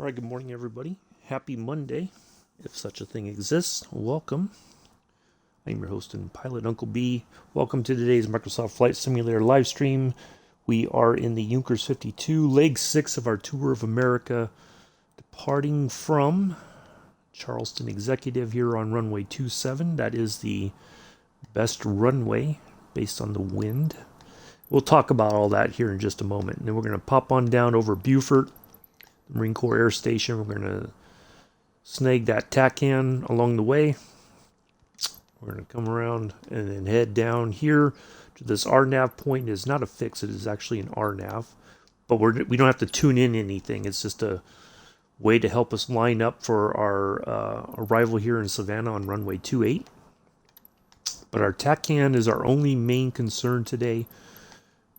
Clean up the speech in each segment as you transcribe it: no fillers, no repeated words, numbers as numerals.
All right, good morning, everybody. Happy Monday, if such a thing exists. Welcome. I'm your host and pilot, Uncle B. Welcome to today's Microsoft Flight Simulator live stream. We are in the Junkers 52, leg 6 of our tour of America, departing from Charleston Executive here on runway 27. That is the best runway based on the wind. We'll talk about all that here in just a moment. And then we're going to pop on down over Beaufort, Marine Corps Air Station. We're going to snag that TACAN along the way. We're going to come around and then head down here to this RNAV point. It's not a fix, it is actually an RNAV. But we don't have to tune in anything. It's just a way to help us line up for our arrival here in Savannah on runway 28. But our TACAN is our only main concern today.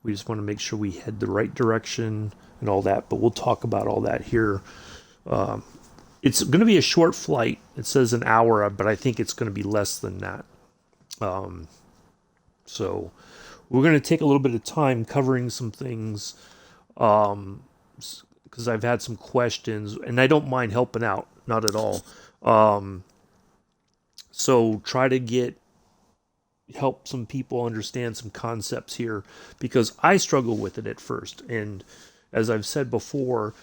We just want to make sure we head the right direction and all that, but we'll talk about all that here. It's going to be a short flight. It says an hour, but I think it's going to be less than that. So we're going to take a little bit of time covering some things because I've had some questions, and I don't mind helping out, not at all. So try to help some people understand some concepts here, because I struggle with it at first. And as I've said before,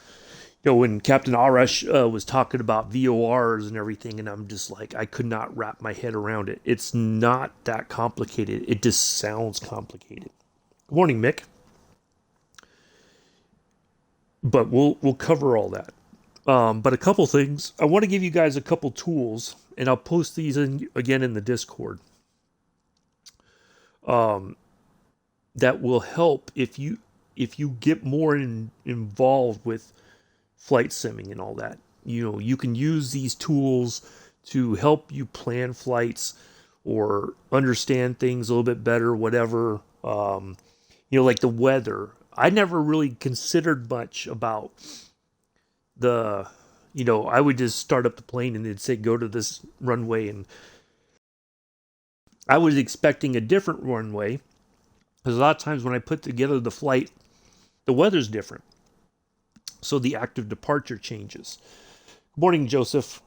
when Captain Arash was talking about VORs and everything, and I'm just like, I could not wrap my head around it. It's not that complicated. It just sounds complicated. Good morning, Mick. But we'll cover all that. But a couple things. I want to give you guys a couple tools, and I'll post these again in the Discord. That will help if you get more involved with flight simming and all that. You can use these tools to help you plan flights or understand things a little bit better, whatever. Like the weather. I never really considered much about I would just start up the plane and it'd say, go to this runway, and I was expecting a different runway, because a lot of times when I put together the flight, the weather's different. So the active departure changes. Good morning, Joseph.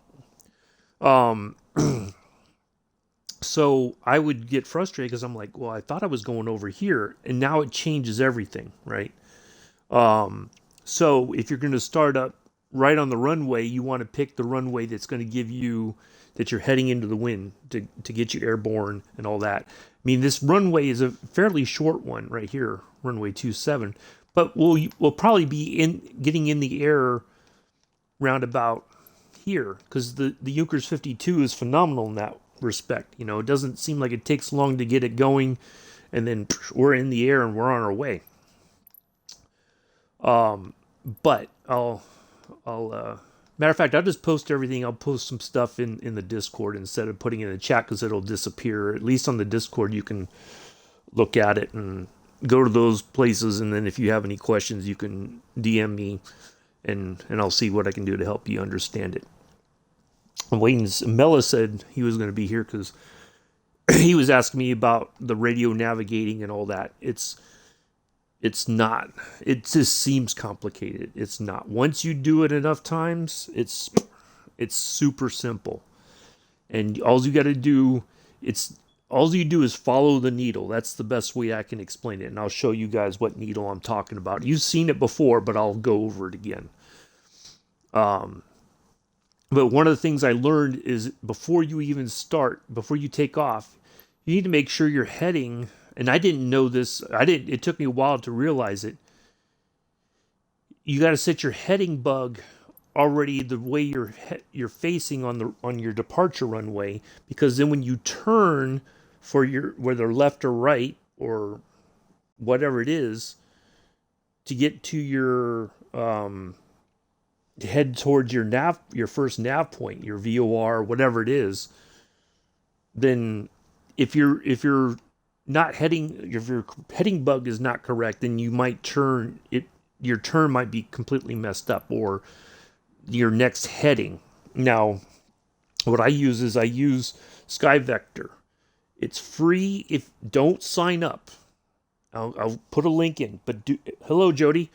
So I would get frustrated because I'm like, well, I thought I was going over here, and now it changes everything, right? So if you're going to start up right on the runway, you want to pick the runway that's going to give you that you're heading into the wind to get you airborne and all that. I mean, this runway is a fairly short one right here, runway 27, but we'll probably be getting in the air round about here, because the Junkers 52 is phenomenal in that respect. It doesn't seem like it takes long to get it going, and then we're in the air and we're on our way. But matter of fact, I'll just post everything. I'll post some stuff in the Discord instead of putting it in the chat, because it'll disappear. At least on the Discord, you can look at it and go to those places. And then if you have any questions, you can DM me, and I'll see what I can do to help you understand it. I'm waiting. Mela said he was going to be here because he was asking me about the radio navigating and all that. It's not. It just seems complicated. It's not. Once you do it enough times, it's super simple. And all you do is follow the needle. That's the best way I can explain it. And I'll show you guys what needle I'm talking about. You've seen it before, but I'll go over it again. But one of the things I learned is before you take off, you need to make sure you're heading. And I didn't know this. It took me a while to realize it. You got to set your heading bug already the way you're facing on your departure runway, because then when you turn for whether left or right or whatever it is, to get to your head towards your first nav point, your VOR, whatever it is, then if your heading bug is not correct, then you might turn it. Your turn might be completely messed up, or your next heading. Now, what I use SkyVector. It's free. Don't sign up. I'll put a link in. But hello, Jody.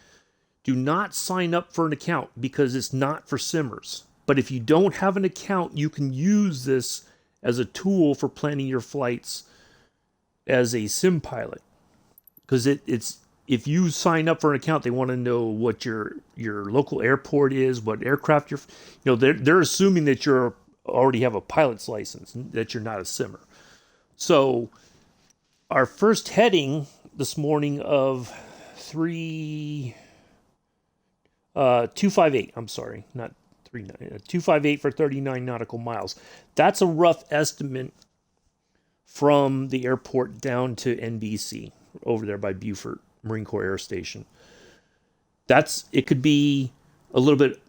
do not sign up for an account because it's not for simmers. But if you don't have an account, you can use this as a tool for planning your flights as a sim pilot. Because it's if you sign up for an account, they want to know what your local airport is, what aircraft they're assuming that you're already have a pilot's license, that you're not a simmer. So our first heading this morning of 258, I'm sorry, not 258 for 39 nautical miles. That's a rough estimate from the airport down to NBC over there by Beaufort Marine Corps Air Station. It could be a little bit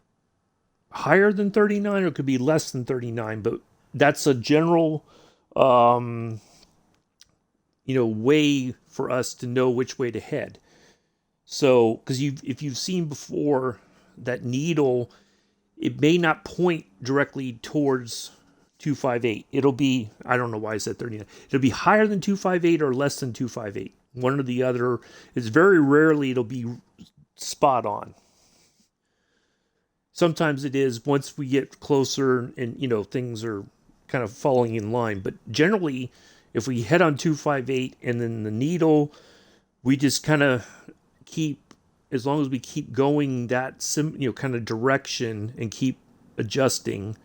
higher than 39 or it could be less than 39, but that's a general way for us to know which way to head. So, because if you've seen before that needle, it may not point directly towards 258. It'll be, I don't know why I said 39. It'll be higher than 258 or less than 258. One or the other. It's very rarely it'll be spot on. Sometimes it is once we get closer and, things are kind of falling in line. But generally, if we head on 258 and then the needle, we just kind of keep, as long as we keep going that kind of direction and keep adjusting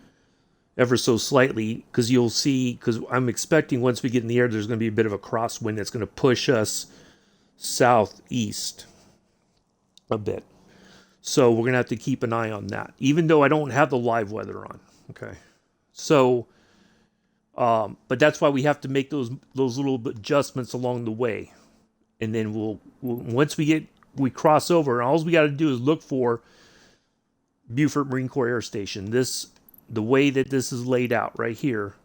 ever so slightly, because you'll see, because I'm expecting once we get in the air, there's going to be a bit of a crosswind that's going to push us southeast a bit. So we're going to have to keep an eye on that, even though I don't have the live weather on. Okay. So, but that's why we have to make those little adjustments along the way. And then once we cross over, and all we got to do is look for Beaufort Marine Corps Air Station. The way that this is laid out right here.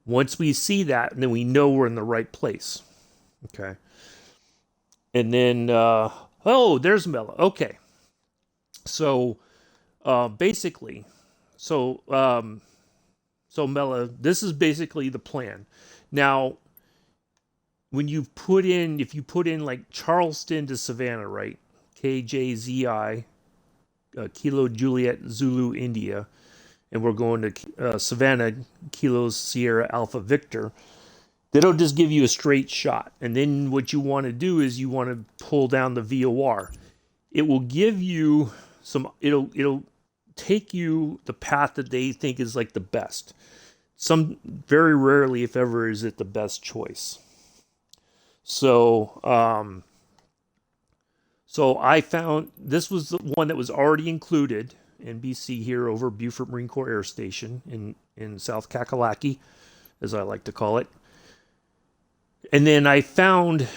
Once we see that, and then we know we're in the right place. Okay. And then, there's Mela. Okay. So, basically, Mela, this is basically the plan. Now, if you put in like Charleston to Savannah, right? KJZI, Kilo Juliet Zulu India, and we're going to Savannah, Kilo Sierra Alpha Victor, that'll just give you a straight shot. And then what you want to do is you want to pull down the VOR. It will give you it'll take you the path that they think is like the best. Very rarely, if ever, is it the best choice. So I found this was the one that was already included, NBC here over Beaufort Marine Corps Air Station in South Kakalaki, as I like to call it. And then I found,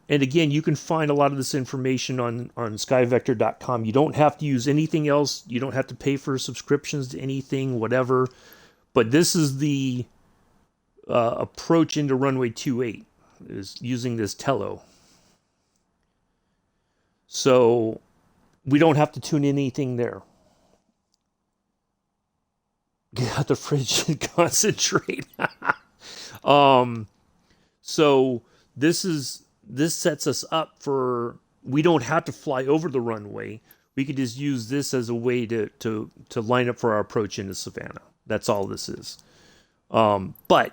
and again, you can find a lot of this information on skyvector.com. You don't have to use anything else. You don't have to pay for subscriptions to anything, whatever. But this is the approach into runway 28, is using this Tello. So we don't have to tune in anything there. Get out the fridge and concentrate. So this sets us up for, we don't have to fly over the runway. We could just use this as a way to line up for our approach into Savannah. That's all this is. But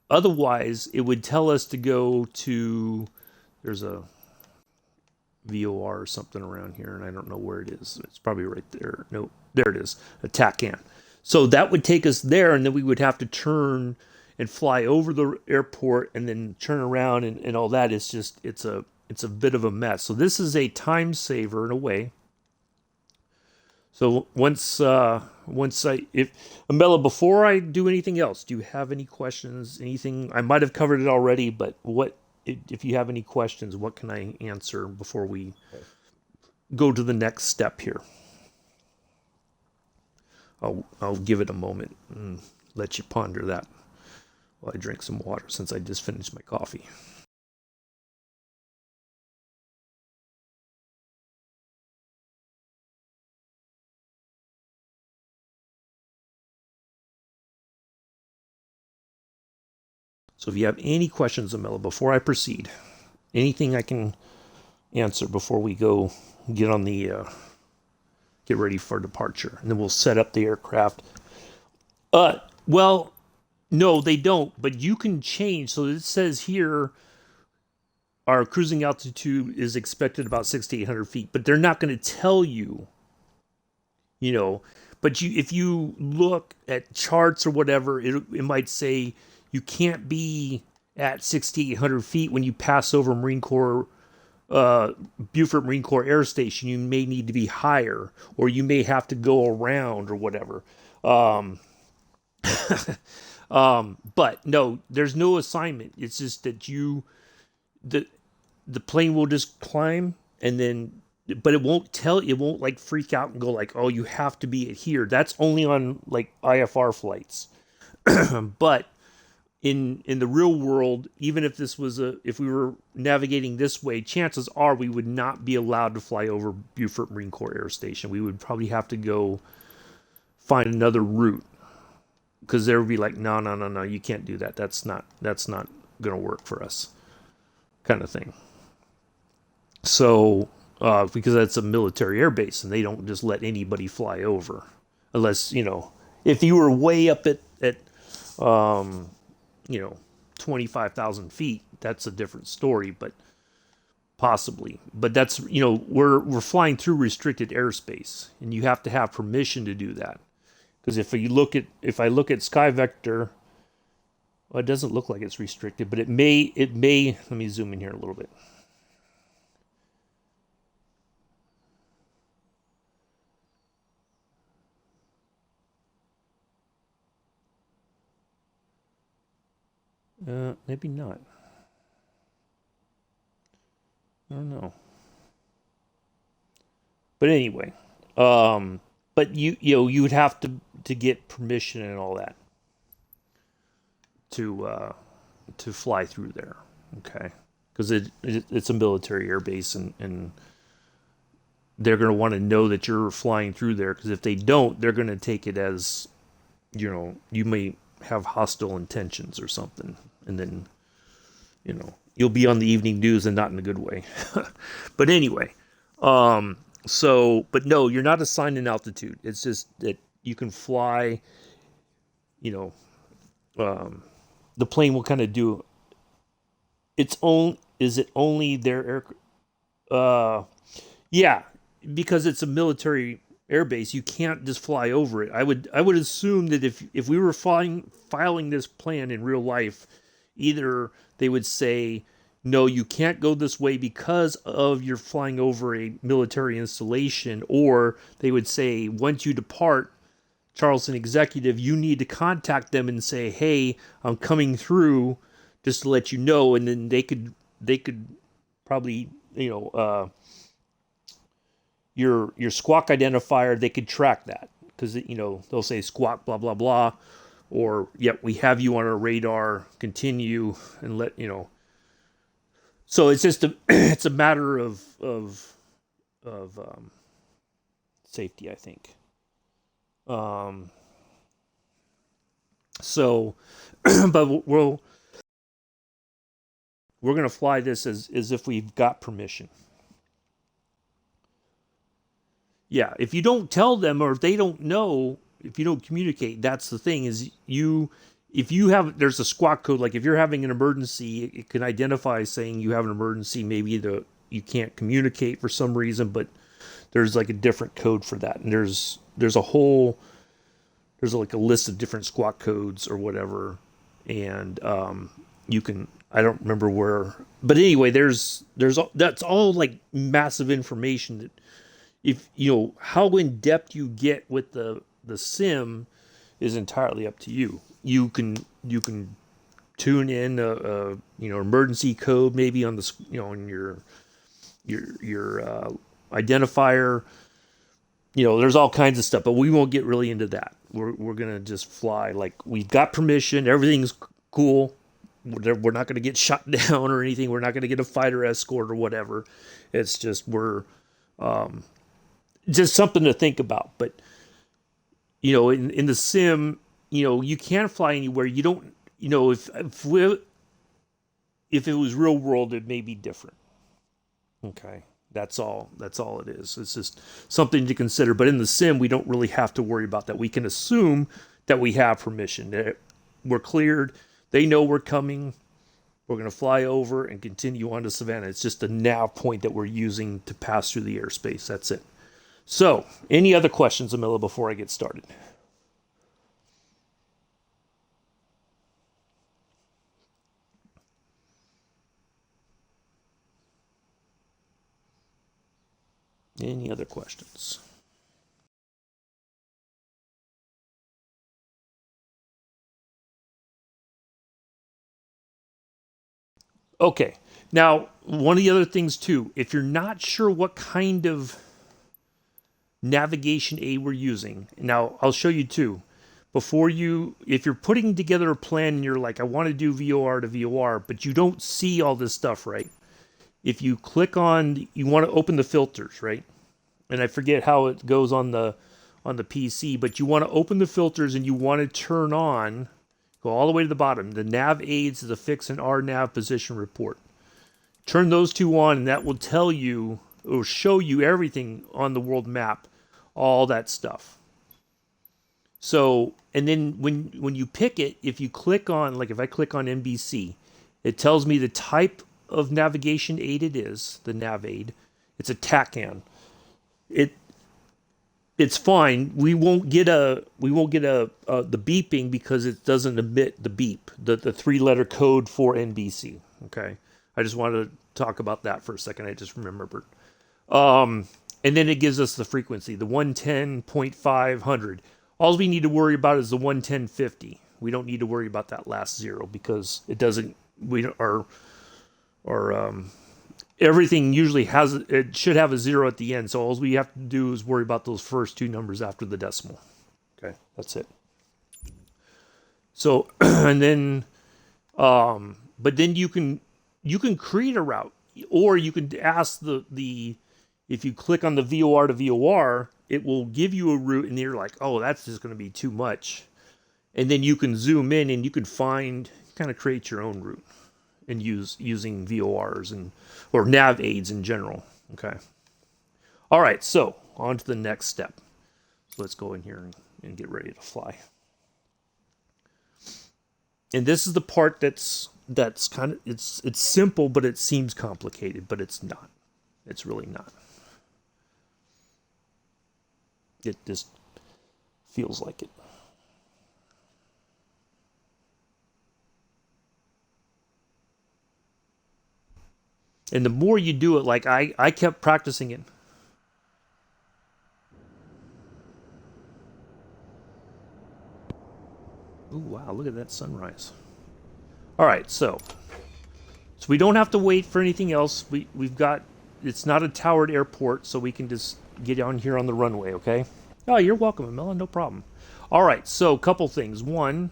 otherwise, it would tell us to go to, there's a VOR or something around here, and I don't know where it is. It's probably right there. No, there it is. A TACAN. So that would take us there, and then we would have to turn and fly over the airport and then turn around and all that. It's just, it's a bit of a mess. So this is a time saver in a way. So Amela, before I do anything else, do you have any questions? Anything? I might have covered it already, but if you have any questions, what can I answer before we go to the next step here? I'll give it a moment and let you ponder that while I drink some water, since I just finished my coffee. So if you have any questions, Amela, before I proceed, anything I can answer before we go get on the get ready for departure, and then we'll set up the aircraft. Well, no, they don't, but you can change. So it says here our cruising altitude is expected about 6,800 feet, but they're not going to tell you, you know. But if you look at charts or whatever, it might say you can't be at 6,800 feet when you pass over Beaufort Marine Corps Air Station. You may need to be higher, or you may have to go around or whatever. But no, there's no assignment. It's just that the plane will just climb, and then, but it won't like freak out and go like, oh, you have to be at here. That's only on like IFR flights. But in the real world, even if if we were navigating this way, chances are we would not be allowed to fly over Beaufort Marine Corps Air Station. We would probably have to go find another route, because there would be like, no, you can't do that. That's not going to work for us, kind of thing. So, because that's a military air base, and they don't just let anybody fly over, unless, if you were way up at 25,000 feet, that's a different story, but possibly. But that's, we're flying through restricted airspace, and you have to have permission to do that. Because if I look at Sky Vector, well, it doesn't look like it's restricted, but it may, let me zoom in here a little bit. Maybe not. I don't know. But anyway, but you would have to get permission and all that to fly through there, okay? Because it's a military air base, and they're going to want to know that you're flying through there. Because if they don't, they're going to take it as, you may have hostile intentions or something, and then you'll be on the evening news, and not in a good way. But anyway, so, but no, you're not assigned an altitude. It's just that you can fly, the plane will kind of do its own. Is it only their air? Yeah, because it's a military air base, you can't just fly over it. I would assume that if we were filing this plan in real life, either they would say, no, you can't go this way because of you're flying over a military installation, or they would say, once you depart Charleston Executive, you need to contact them and say, hey, I'm coming through, just to let you know. And then they could probably, your squawk identifier, they could track that, because they'll say squawk blah blah blah, or yep, we have you on our radar, continue, and let. So it's just it's a matter of safety, I think. So, but we're gonna fly this as if we've got permission. Yeah, if you don't tell them, or if they don't know, if you don't communicate, that's the thing, is if you have, there's a squawk code, like if you're having an emergency, it can identify saying you have an emergency, maybe you can't communicate for some reason, but there's like a different code for that. And there's like a list of different squawk codes or whatever. And you can, I don't remember where, but anyway, that's all like massive information that, if how in depth you get with the sim is entirely up to you. You can tune in a emergency code maybe on the on your identifier. There's all kinds of stuff, but we won't get really into that. We're gonna just fly like we've got permission. Everything's cool. We're not gonna get shot down or anything. We're not gonna get a fighter escort or whatever. It's just we're just something to think about. But in the sim, you can't fly anywhere. You don't, if it was real world, it may be different. Okay, That's all it is. It's just something to consider. But in the sim, we don't really have to worry about that. We can assume that we have permission. That we're cleared. They know we're coming. We're going to fly over and continue on to Savannah. It's just a nav point that we're using to pass through the airspace. That's it. So, any other questions, Amila, before I get started? Any other questions? Okay. Now, one of the other things too, if you're not sure what kind of navigation aid we're using, now I'll show you too. If you're putting together a plan and you're like, I want to do VOR to VOR, but you don't see all this stuff, right? If you click on, you want to open the filters, right? And I forget how it goes on the PC, but you want to open the filters and you want to turn on, go all the way to the bottom, the nav aids, the fix and RNav position report. Turn those two on, and that will tell you or show you everything on the world map, all that stuff. So, and then when you pick it, if you click on, like if I click on NBC, it tells me the type of navigation aid it is, the nav aid. It's a TACAN. It's fine. We won't get the beeping because it doesn't emit the beep, the 3-letter code for NBC. Okay, I just wanted to talk about that for a second. I just remembered. And then it gives us the frequency, the 110.500. All we need to worry about is the 110.50. We don't need to worry about that last zero because it doesn't. Everything usually it should have a zero at the end. So all we have to do is worry about those first two numbers after the decimal. Okay, that's it. So, and then, but then you can create a route, or you can ask if you click on the VOR to VOR, it will give you a route, and you're like, oh, that's just going to be too much. And then you can zoom in and you can kind of create your own route and using VORs or nav aids in general. Okay. All right, so on to the next step. So let's go in here and get ready to fly. And this is the part that's kind of it's simple, but it seems complicated, but it's not. It's really not. It just feels like it. And the more you do it, like I kept practicing it. Ooh, wow, look at that sunrise. All right, so we don't have to wait for anything else. We've got, it's not a towered airport, so we can just get on here on the runway, okay? Oh, you're welcome, Amela, no problem. All right, so a couple things. One,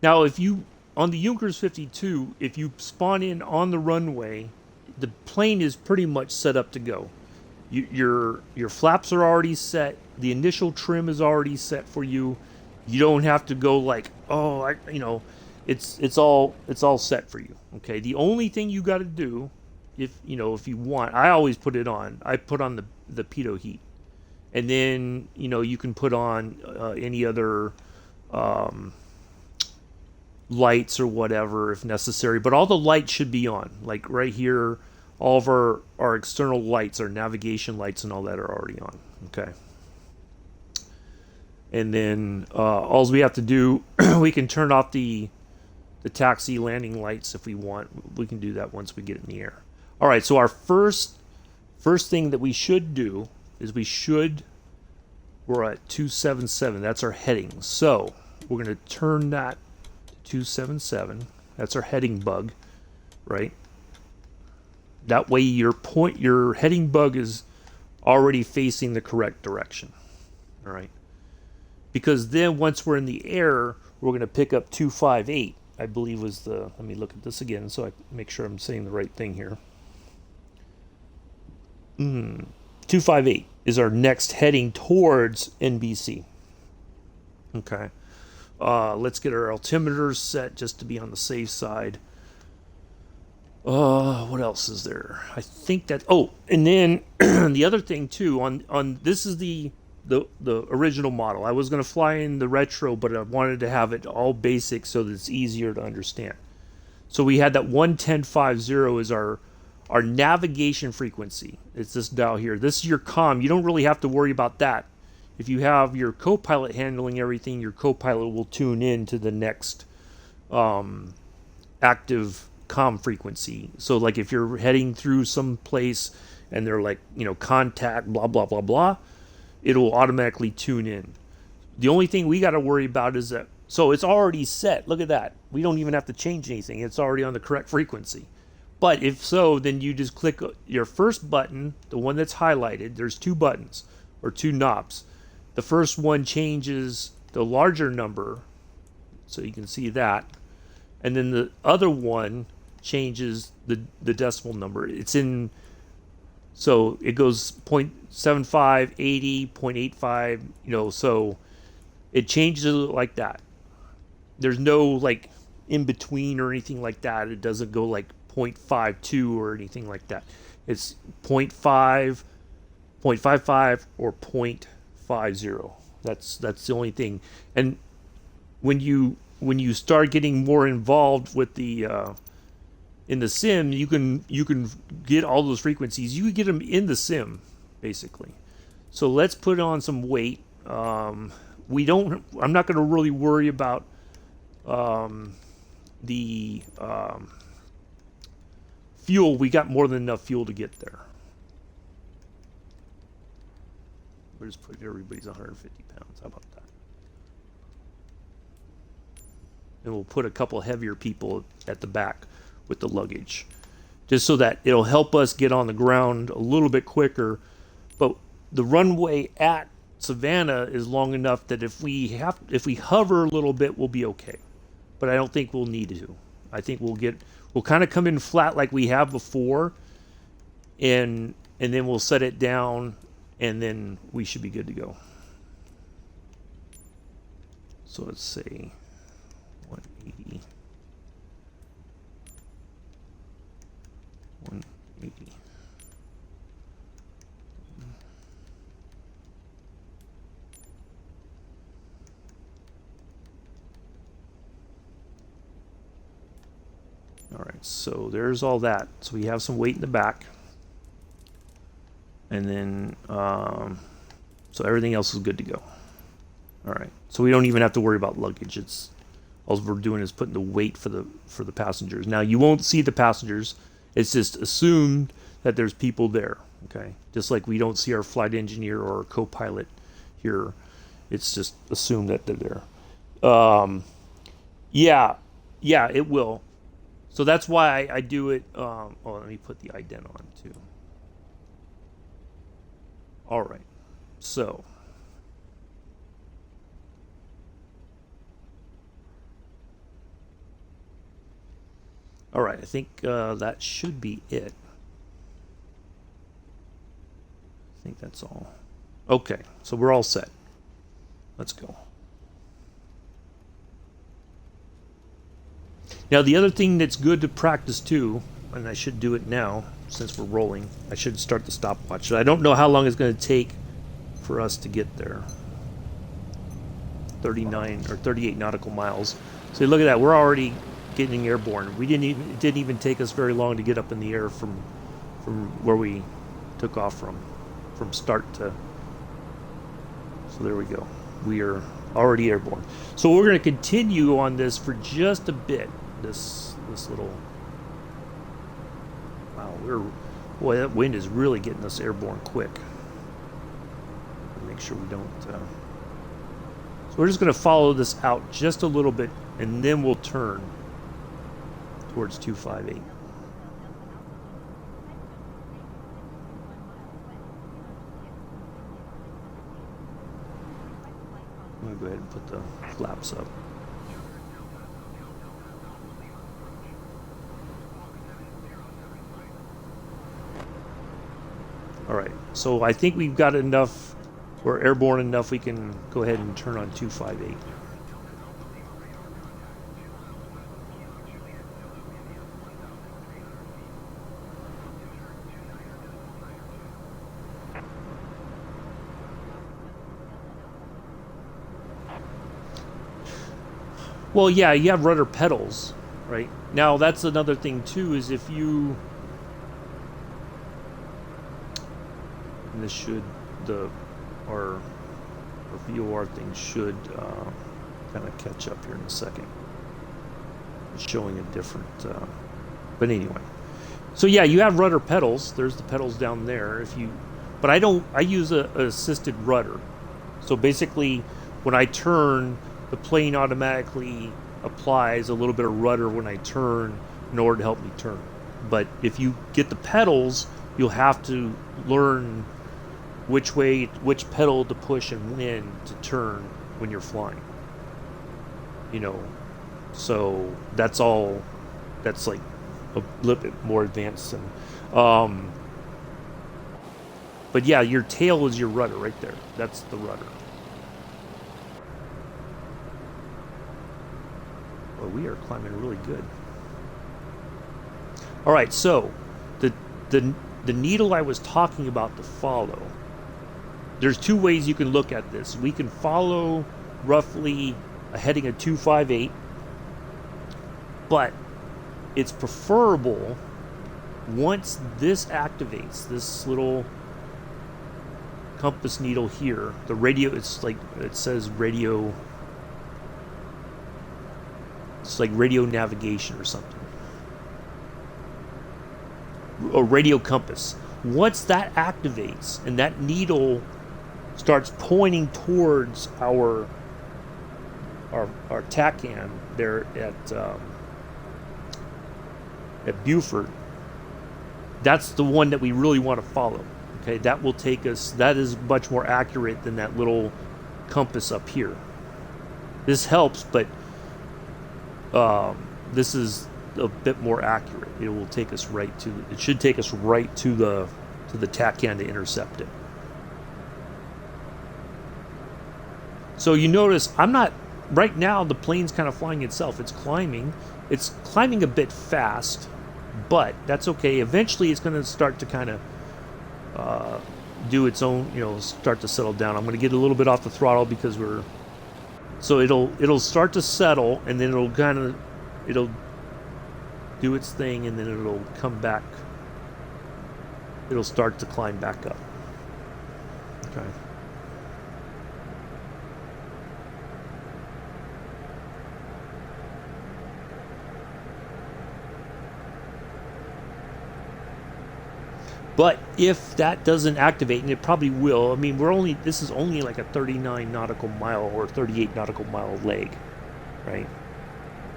now if you, on the Junkers 52, if you spawn in on the runway, the plane is pretty much set up to go. Your flaps are already set. The initial trim is already set for you. You don't have to go like, oh, it's all set for you. Okay. The only thing you got to do, if you want, I always put it on. I put on the pitot heat, and then you can put on any other lights or whatever if necessary, but all the lights should be on. Like right here, all of our external lights, our navigation lights and all that are already on. Okay. And then all we have to do, we can turn off the taxi landing lights if we want. We can do that once we get in the air. All right, so our first thing that we should do is we're at 277. That's our heading. So we're going to turn that 277. That's our heading bug, right? That way your heading bug is already facing the correct direction. All right. Because then once we're in the air, we're going to pick up 258, I believe was let me look at this again so I make sure I'm saying the right thing here. 258 is our next heading towards NBC. Okay. Let's get our altimeters set just to be on the safe side. What else is there? I think that. Oh, and then the other thing too on this is the original model. I was gonna fly in the retro, but I wanted to have it all basic so that it's easier to understand. So we had that 11050 is our navigation frequency. It's this dial here. This is your comm. You don't really have to worry about that. If you have your co-pilot handling everything, your co-pilot will tune in to the next active comm frequency. So like if you're heading through some place and they're like, contact, blah, blah, blah, blah, it'll automatically tune in. The only thing we got to worry about is that, so it's already set. Look at that. We don't even have to change anything. It's already on the correct frequency. But if so, then you just click your first button, the one that's highlighted. There's two buttons or two knobs. The first one changes the larger number, so you can see that. And then the other one changes the decimal number. It's in, so it goes 0.75, 80, 0.85, so it changes it like that. There's no like in between or anything like that. It doesn't go like 0.52 or anything like that. It's 0.5, 0.55, or 0.50. That's the only thing. And when you start getting more involved with the in the sim, you can get all those frequencies. You can get them in the sim, basically. So let's put on some weight. I'm not going to really worry about the fuel. We got more than enough fuel to get there. We'll just put everybody's 150 pounds. How about that? And we'll put a couple heavier people at the back with the luggage, just so that it'll help us get on the ground a little bit quicker. But the runway at Savannah is long enough that if we hover a little bit, we'll be okay. But I don't think we'll need to. I think we'll kind of come in flat like we have before, and then we'll set it down, and then we should be good to go. So let's say 180. 180. All right, so there's all that. So we have some weight in the back. And then, so everything else is good to go. All right, so we don't even have to worry about luggage. It's all we're doing is putting the weight for the passengers. Now you won't see the passengers. It's just assumed that there's people there. Okay, just like we don't see our flight engineer or our co-pilot here. It's just assumed that they're there. Yeah, it will. So that's why I do it. Let me put the ident on too. All right, so. All right, I think that should be it. I think that's all. Okay, so we're all set. Let's go. Now, the other thing that's good to practice too, and I should do it now since we're rolling, I should start the stopwatch. I don't know how long it's going to take for us to get there. 39 or 38 nautical miles. So look at that, we're already getting airborne. It didn't even take us very long to get up in the air from where we took off from start to. So there we go. We are already airborne. So we're going to continue on this for just a bit. This little. Wow, boy, that wind is really getting us airborne quick. Make sure we don't. So we're just going to follow this out just a little bit, and then we'll turn towards 258. I'm going to go ahead and put the flaps up. All right, so I think we've got enough, we're airborne enough, we can go ahead and turn on 258. Well, yeah, you have rudder pedals, right? Now that's another thing too, is if you, and this should, our VOR thing should kind of catch up here in a second. It's showing a different, but anyway. So yeah, you have rudder pedals. There's the pedals down there. But I use a assisted rudder. So basically, when I turn, the plane automatically applies a little bit of rudder when I turn in order to help me turn. But if you get the pedals, you'll have to learn which pedal to push and when to turn when you're flying. So that's like a little bit more advanced than, but yeah, your tail is your rudder right there. That's the rudder. Well, we are climbing really good. All right, so the needle I was talking about to follow, there's two ways you can look at this. We can follow roughly a heading of 258, but it's preferable once this activates, this little compass needle here, the radio, it's like, it says radio, it's like radio navigation or something, or radio compass. Once that activates and that needle starts pointing towards our TACAN there at Beaufort, that's the one that we really want to follow. Okay, that will take us, that is much more accurate than that little compass up here. This helps, but this is a bit more accurate. It will take us right to, it should take us right to the TACAN to intercept it. So you notice I'm not, right now the plane's kind of flying itself. It's climbing a bit fast, but that's okay. Eventually it's going to start to kind of do its own, start to settle down. I'm going to get a little bit off the throttle because so it'll start to settle, and then it'll do its thing, and then it'll come back. It'll start to climb back up. Okay. But if that doesn't activate, and it probably will, I mean, this is only like a 39 nautical mile or 38 nautical mile leg, right?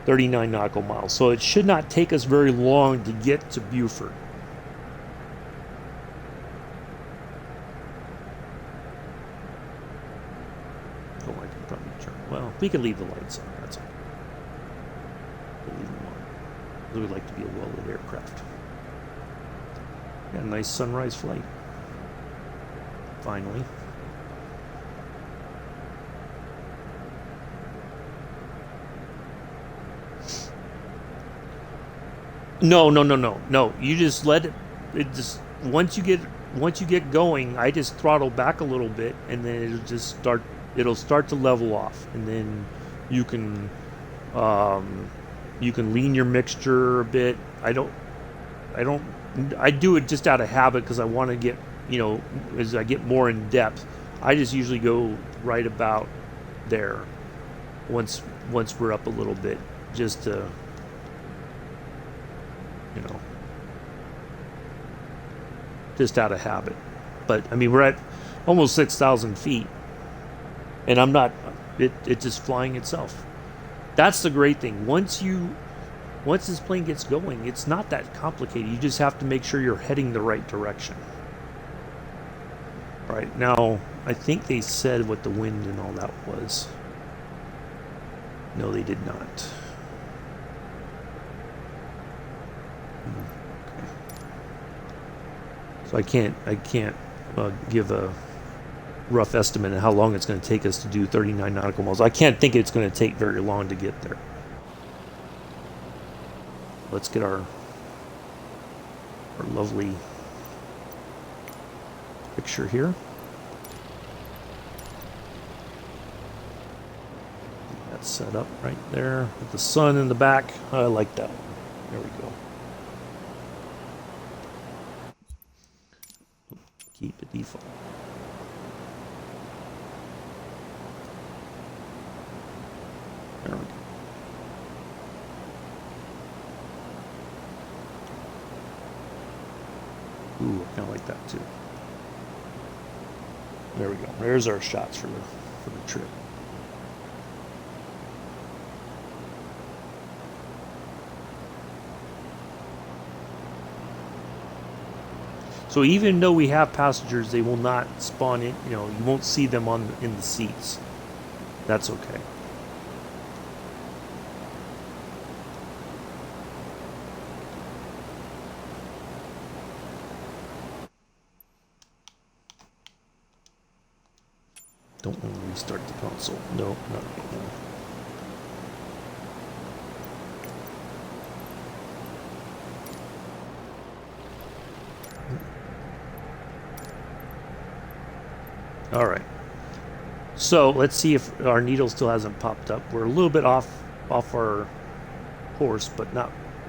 39 nautical miles. So it should not take us very long to get to Beaufort. Oh, I can probably turn. Well, we can leave the lights on. That's okay. We'll leave them on. It would like to be a well-lit aircraft. Got a nice sunrise flight. Finally. No. You just let it just once you get going, I just throttle back a little bit, and then it'll start to level off, and then you can lean your mixture a bit. I do it just out of habit because I want to get, as I get more in depth, I just usually go right about there once we're up a little bit, just to, just out of habit. But I mean, we're at almost 6,000 feet, and I'm not, it's just flying itself. That's the great thing. Once this plane gets going, it's not that complicated. You just have to make sure you're heading the right direction. Right now, I think they said what the wind and all that was. No, they did not. Okay. So I can't give a rough estimate of how long it's going to take us to do 39 nautical miles. I can't think it's going to take very long to get there. Let's get our lovely picture here. set up right there with the sun in the back. I like that one. There we go. Keep the default. There we go. Ooh, I kind of like that too. There we go. There's our shots for the trip. So even though we have passengers, they will not spawn in. You know, you won't see them in the seats. That's okay. Don't want to restart the console. No, not right now. All right. So let's see if our needle still hasn't popped up. We're a little bit off our course, but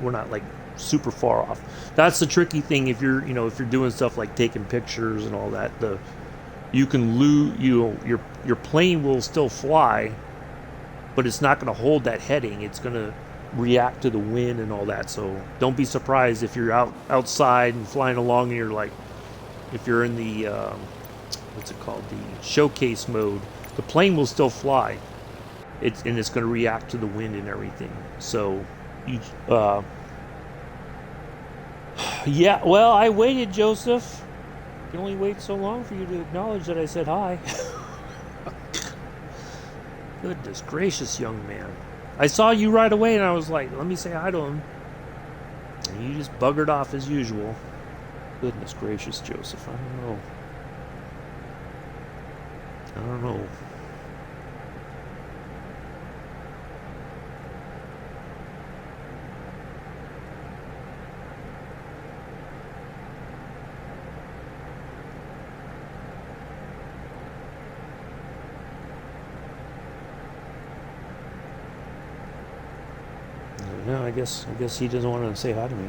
we're not like super far off. That's the tricky thing if you're doing stuff like taking pictures and all that. You can lose, your plane will still fly, but it's not going to hold that heading. It's going to react to the wind and all that. So don't be surprised if you're outside and flying along and you're like, if you're in the what's it called, the showcase mode, the plane will still fly. It's going to react to the wind and everything. So yeah, well, I waited, Joseph. I can only wait so long for you to acknowledge that I said hi. Goodness gracious, young man. I saw you right away and I was like, let me say hi to him. And you just buggered off as usual. Goodness gracious, Joseph. I don't know. No, I guess he doesn't want to say hi to me.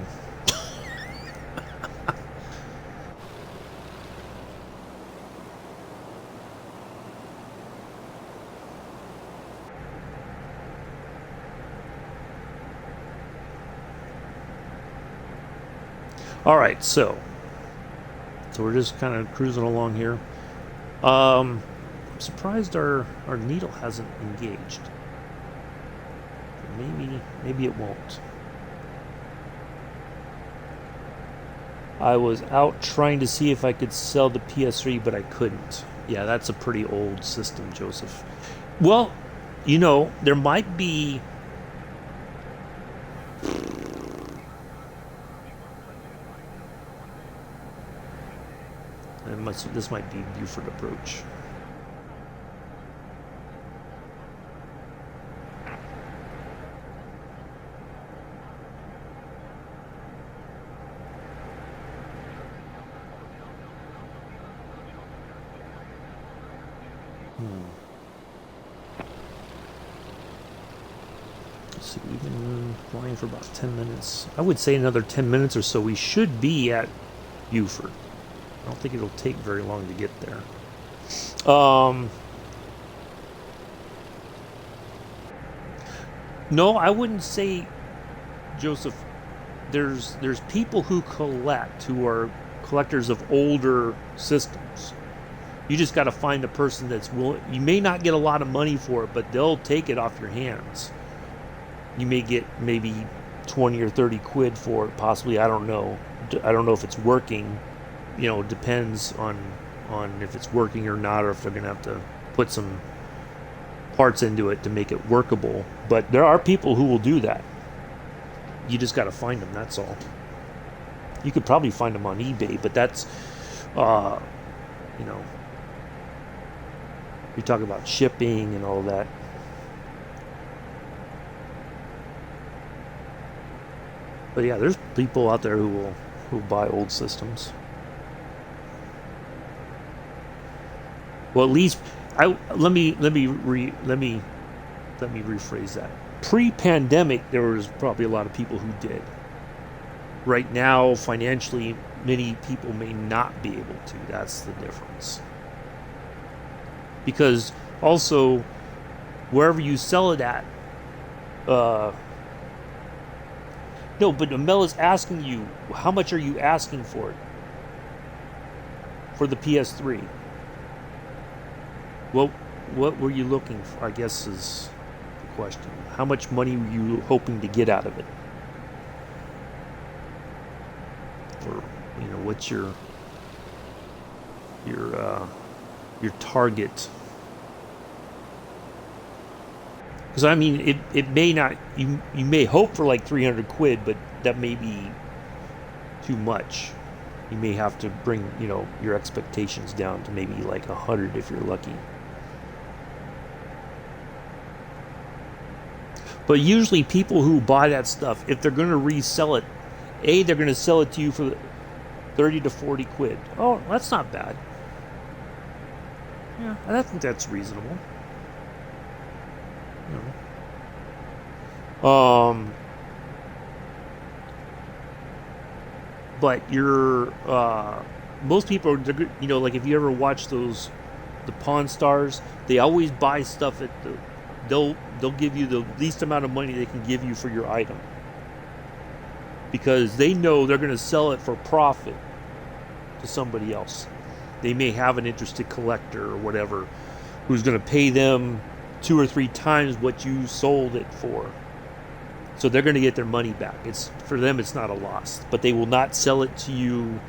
All right, so we're just kind of cruising along here. I'm surprised our needle hasn't engaged. Maybe it won't. I was out trying to see if I could sell the PS3, but I couldn't. Yeah, that's a pretty old system, Joseph. Well, there might be... This might be Buford approach. Let's see, we've been flying for about 10 minutes. I would say another 10 minutes or so we should be at Buford. I don't think it'll take very long to get there. No, I wouldn't say, Joseph. There's people who are collectors of older systems. You just got to find a person that's willing. You may not get a lot of money for it, but they'll take it off your hands. You may get maybe 20 or 30 quid for it, possibly. I don't know. I don't know if it's working. Depends on if it's working or not, or if they're going to have to put some parts into it to make it workable. But there are people who will do that. You just got to find them, that's all. You could probably find them on eBay, but that's, you talk about shipping and all that. But yeah, there's people out there who buy old systems. Well, at least let me let me rephrase that. Pre-pandemic, there was probably a lot of people who did. Right now, financially, many people may not be able to. That's the difference. Because also, wherever you sell it at, no, but Mel is asking you, how much are you asking for it? For the PS3? Well, what were you looking for, I guess is the question. How much money were you hoping to get out of it? Or, what's your target? Because I mean, it may not. You may hope for like 300 quid, but that may be too much. You may have to bring your expectations down to maybe like 100 if you're lucky. But usually, people who buy that stuff, if they're going to resell it, they're going to sell it to you for 30 to 40 quid. Oh, that's not bad. Yeah, I think that's reasonable. But most people are, like if you ever watch the Pawn Stars, they always buy stuff at they'll give you the least amount of money they can give you for your item. Because they know they're going to sell it for profit to somebody else. They may have an interested collector or whatever who's going to pay them 2 or 3 times what you sold it for. So they're going to get their money back. For them, it's not a loss. But they will not sell it to you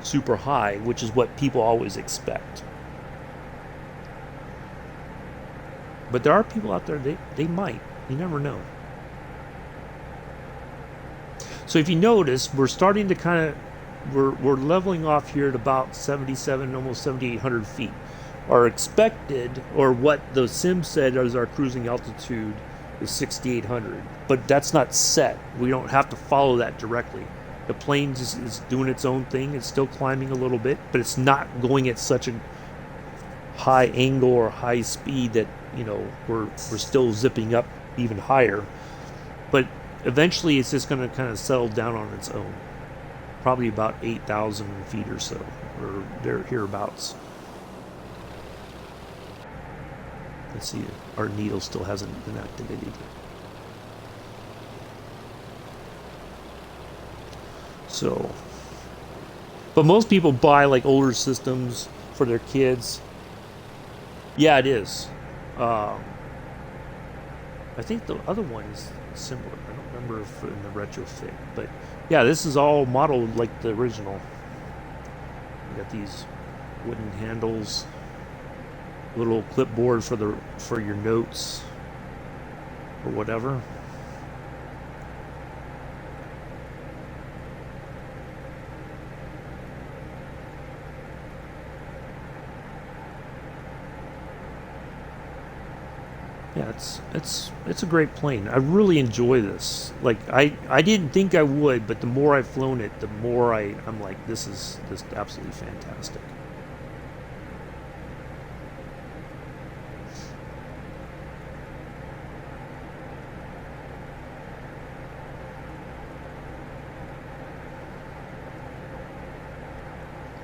super high, which is what people always expect. But there are people out there, they might. You never know. So if you notice, we're starting to we're leveling off here at about 77, almost 7,800 feet. Our expected, or what the sim said as our cruising altitude, is 6,800. But that's not set. We don't have to follow that directly. The plane is doing its own thing. It's still climbing a little bit, but it's not going at such a high angle or high speed that, we're still zipping up even higher. But eventually it's just going to kind of settle down on its own. Probably about 8,000 feet or so, or there hereabouts. Let's see, our needle still hasn't been activated. So, but most people buy like older systems for their kids. Yeah, it is. I think the other one is similar. I don't remember if in the retrofit, but yeah, this is all modeled like the original. You got these wooden handles, little clipboard for your notes or whatever. Yeah, it's a great plane. I really enjoy this. Like I didn't think I would, but the more I've flown it, the more I'm like, this is just absolutely fantastic.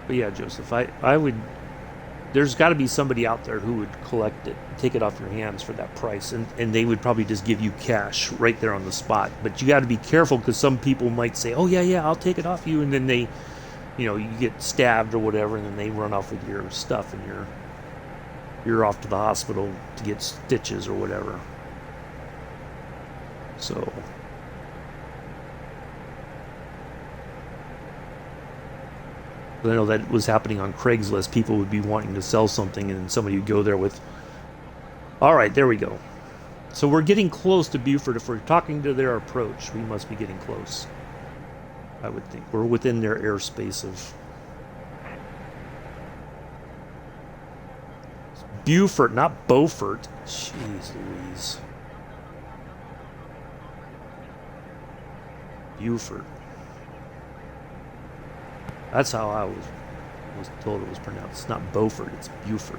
But yeah, Joseph, I would. There's got to be somebody out there who would collect it, take it off your hands for that price, and they would probably just give you cash right there on the spot. But you got to be careful because some people might say, "Oh yeah, I'll take it off you," and then they, you get stabbed or whatever, and then they run off with your stuff, and you're off to the hospital to get stitches or whatever. So. I know that was happening on Craigslist. People would be wanting to sell something, and somebody would go there with, all right, there we go. So we're getting close to Beaufort. If we're talking to their approach, we must be getting close. I would think. We're within their airspace of Beaufort, not Beaufort. Jeez Louise. Beaufort. That's how I was told it was pronounced. It's not Beaufort, it's Beaufort.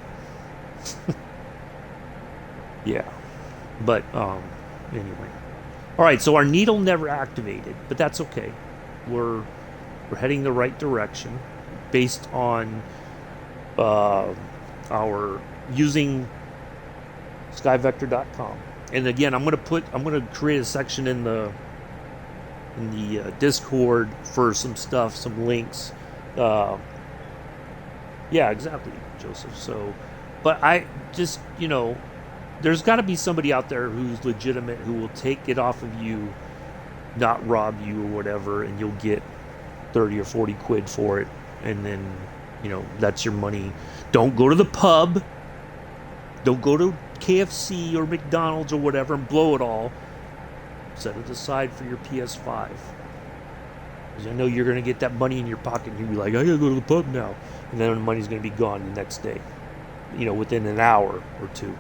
Yeah. But anyway. All right, so our needle never activated, but that's okay. We're heading the right direction based on our using skyvector.com. And again, I'm going to create a section in the Discord for some stuff, some links. Yeah, exactly, Joseph. So, but I just, there's got to be somebody out there who's legitimate who will take it off of you, not rob you or whatever, and you'll get 30 or 40 quid for it, and then that's your money. Don't go to the pub, don't go to KFC or McDonald's or whatever and blow it all. Set it aside for your PS5, because I know you're going to get that money in your pocket and you'll be like, I gotta go to the pub now, and then the money's going to be gone the next day, within an hour or two.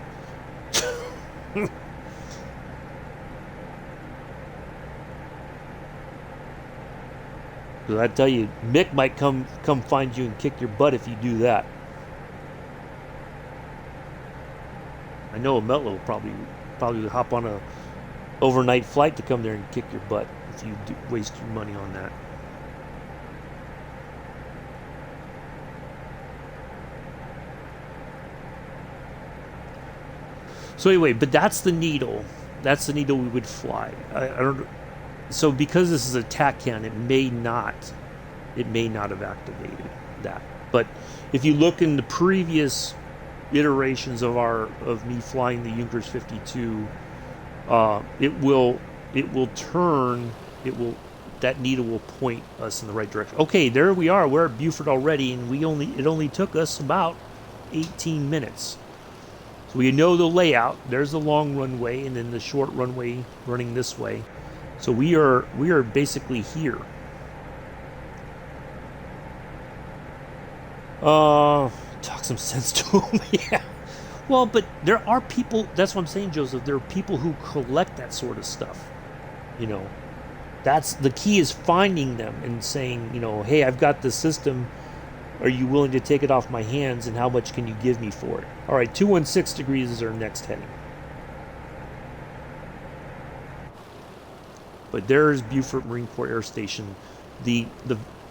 Because I tell you, Mick might come find you and kick your butt if you do that. I know Metla will probably hop on a overnight flight to come there and kick your butt if you waste your money on that. So anyway, but that's the needle. That's the needle we would fly. I don't. So because this is a TACAN, it may not have activated that. But if you look in the previous iterations of me flying the Junkers 52, that needle will point us in the right direction. Okay, there we are. We're at Beaufort already, and it only took us about 18 minutes. So we know the layout. There's the long runway, and then the short runway running this way. So we are basically here. Talk some sense to him. Yeah. Well, but there are people. That's what I'm saying, Joseph. There are people who collect that sort of stuff. That's the key, is finding them and saying, hey, I've got this system. Are you willing to take it off my hands, and how much can you give me for it? All right, 216 degrees is our next heading. But there's Beaufort Marine Corps Air Station. The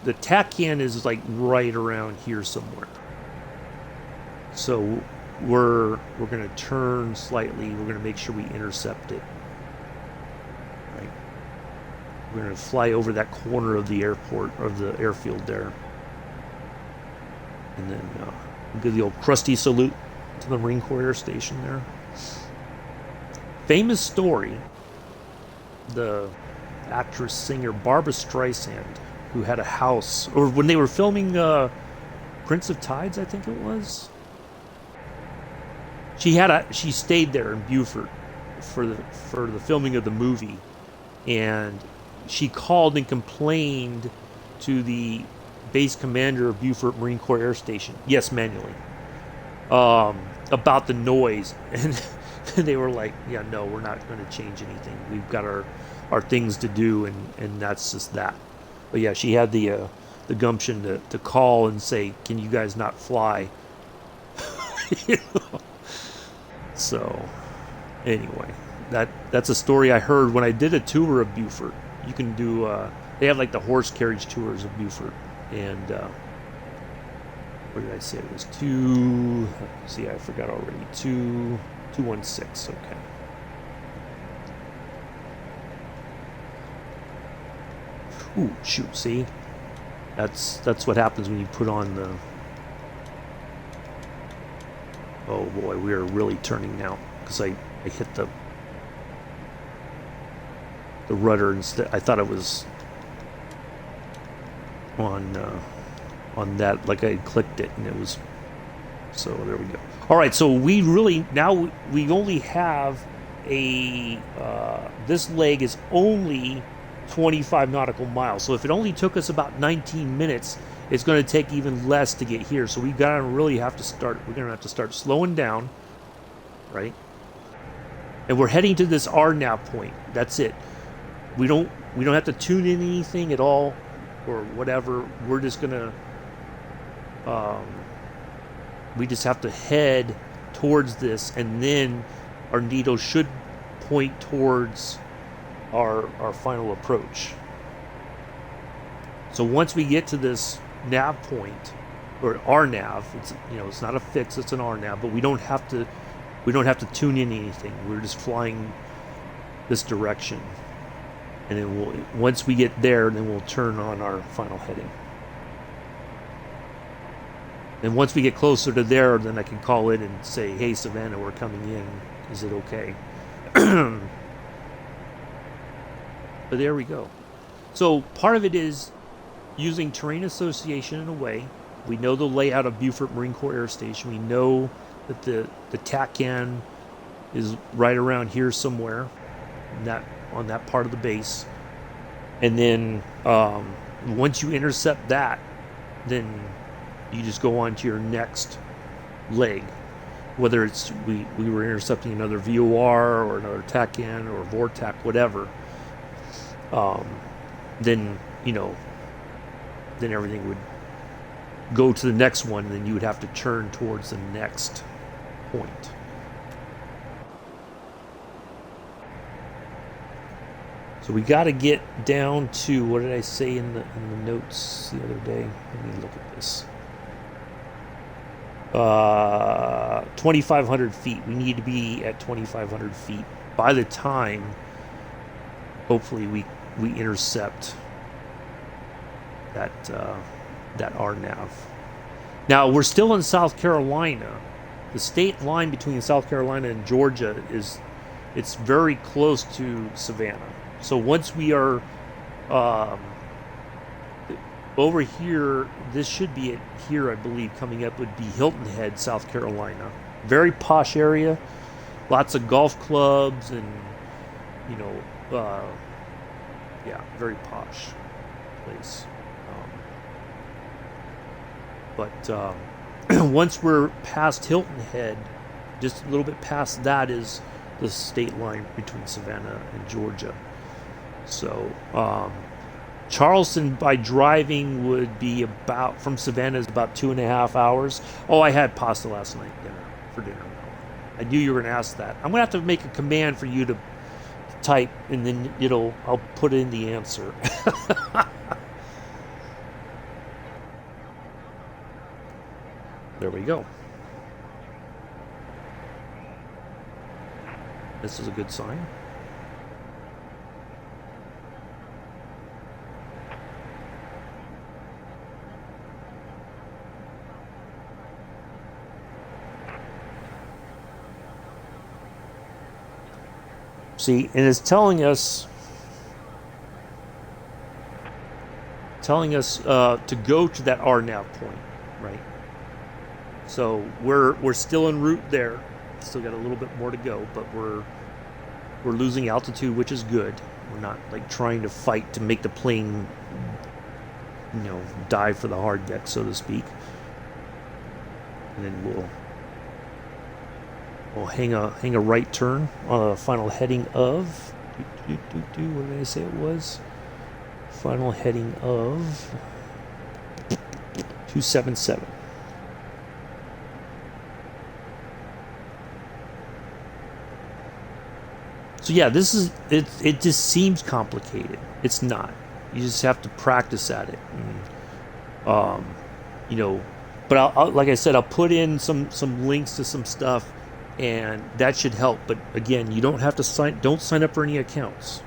TACAN is like right around here somewhere. So we're going to turn slightly. We're going to make sure we intercept it. Right. We're going to fly over that corner of the airport, of the airfield there. And then give the old crusty salute to the Marine Corps Air Station there. Famous story. The actress singer Barbra Streisand, who had a house, or when they were filming Prince of Tides, I think it was, she stayed there in Beaufort for the filming of the movie, and she called and complained to the base commander of Beaufort Marine Corps Air Station, yes, manually, about the noise, and they were like, yeah, no, we're not going to change anything. We've got our things to do, and that's just that. But yeah, she had the gumption to call and say, can you guys not fly? So anyway, that's a story I heard when I did a tour of Beaufort. You can do they have like the horse carriage tours of Beaufort, and what did I say? It was I forgot already. 216. Okay. Ooh, shoot, see? That's what happens when you put on the... Oh boy, we are really turning now, because I hit the rudder instead. I thought it was on that, like I clicked it, and it was... So there we go. All right, so we only have a... this leg is only 25 nautical miles. So if it only took us about 19 minutes, it's going to take even less to get here. So we're going to have to start slowing down, right? And we're heading to this RNAV point. That's it. We don't have to tune in anything at all or whatever. We're just going to we just have to head towards this, and then our needle should point towards our final approach. So once we get to this nav point, or our nav, it's not a fix, it's an R nav, but we don't have to tune in anything. We're just flying this direction, and then once we get there, then we'll turn on our final heading. And once we get closer to there, then I can call it and say, "Hey, Savannah, we're coming in. Is it okay?" But there we go. So part of it is using terrain association in a way. We know the layout of Beaufort Marine Corps Air Station. We know that the TACAN is right around here somewhere, on that part of the base. And then once you intercept that, then you just go on to your next leg. Whether it's we were intercepting another VOR or another TACAN or VORTAC, whatever. Then everything would go to the next one, and then you would have to turn towards the next point. So we got to get down to, what did I say in the notes the other day? Let me look at this. 2,500 feet. We need to be at 2,500 feet by the time, hopefully, we intercept that RNAV. Now, we're still in South Carolina. The state line between South Carolina and Georgia it's very close to Savannah. So once we are over here, this should be it here, I believe, coming up would be Hilton Head, South Carolina. Very posh area, lots of golf clubs, and very posh place. But once we're past Hilton Head, just a little bit past that is the state line between Savannah and Georgia. So Charleston by driving would be from Savannah is about 2.5 hours. Oh, I had pasta last night for dinner. I knew you were going to ask that. I'm going to have to make a command for you to type, and then I'll put in the answer. There we go. This is a good sign. See, and it's telling us to go to that RNAV point, right? So we're still en route there. Still got a little bit more to go, but we're losing altitude, which is good. We're not trying to fight to make the plane, dive for the hard deck, so to speak. And then we'll hang a right turn on a final heading of what did I say it was? Final heading of 277. So yeah, this is it. It just seems complicated. It's not. You just have to practice at it. And, But like I said, I'll put in some links to some stuff, and that should help. But again, you don't have to don't sign up for any accounts,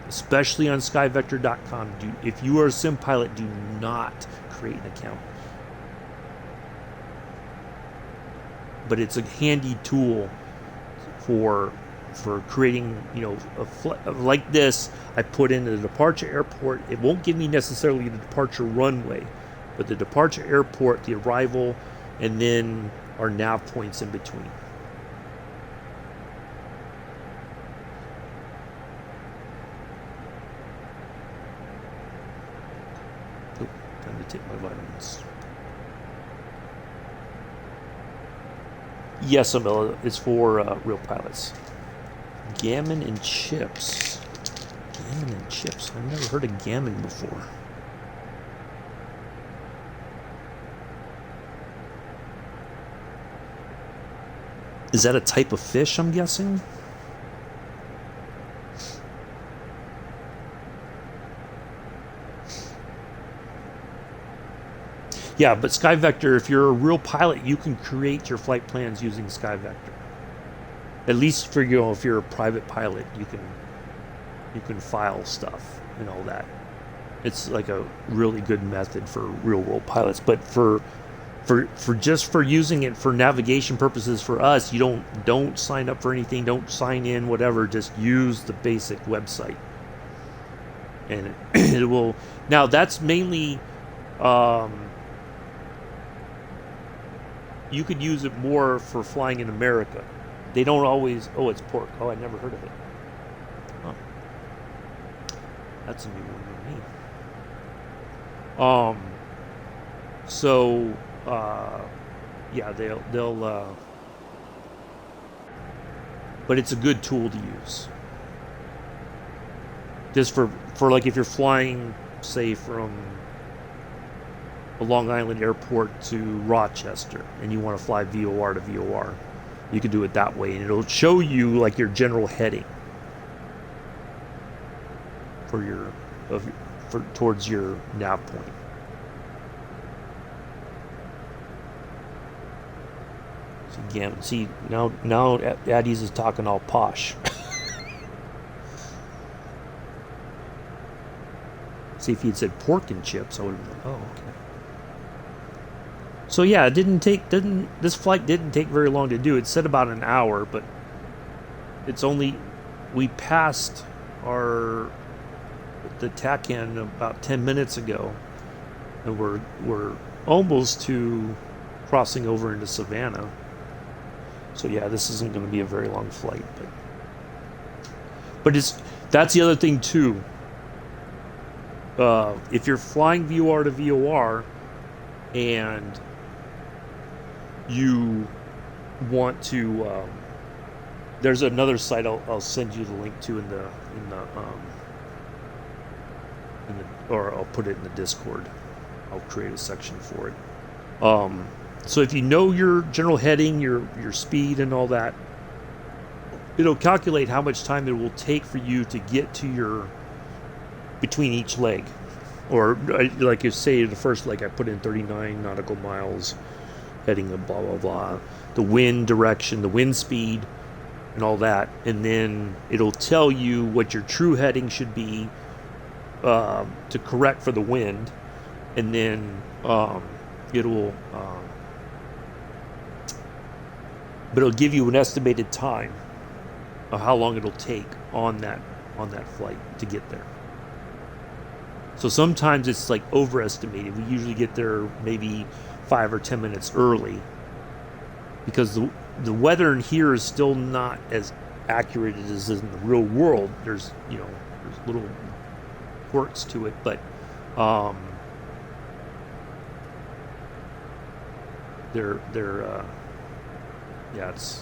especially on skyvector.com. If you are a sim pilot, do not create an account. But it's a handy tool for creating, like this. I put in the departure airport. It won't give me necessarily the departure runway, but the departure airport, the arrival, and then our nav points in between. Oh, time to take my vitamins. Yes, Amila, it's for real pilots. Gammon and chips. Gammon and chips. I've never heard of gammon before. Is that a type of fish, I'm guessing? Yeah, but SkyVector, if you're a real pilot, you can create your flight plans using SkyVector. At least for if you're a private pilot, you can file stuff and all that. It's like a really good method for real world pilots. But for using it for navigation purposes for us, you don't sign up for anything, don't sign in, whatever. Just use the basic website, and it will. Now that's mainly. You could use it more for flying in America. They don't always. Oh, it's pork. Oh, I never heard of it. Huh. That's a new one for me. So, yeah, they'll. But it's a good tool to use. Just for like if you're flying, say from a Long Island airport to Rochester, and you want to fly VOR to VOR, you can do it that way, and it'll show you like your general heading towards your nav point. So again, see now Addie's is talking all posh. See, if he'd said pork and chips, I would have been like, oh, okay. So yeah, this flight didn't take very long to do. It said about an hour, but we passed the TACAN about 10 minutes ago, and we're almost to crossing over into Savannah. So yeah, this isn't going to be a very long flight, but that's the other thing too. If you're flying VOR to VOR and you want to, there's another site I'll send you the link to or I'll put it in the Discord. I'll create a section for it. So if you know your general heading, your speed and all that, it'll calculate how much time it will take for you to get to between each leg. Or like you say, the first leg I put in 39 nautical miles, heading of blah blah blah, the wind direction, the wind speed, and all that, and then it'll tell you what your true heading should be to correct for the wind, and then but it'll give you an estimated time of how long it'll take on that flight to get there. So sometimes it's like overestimated. We usually get there maybe 5 or 10 minutes early, because the weather in here is still not as accurate as in the real world. There's little quirks to it, but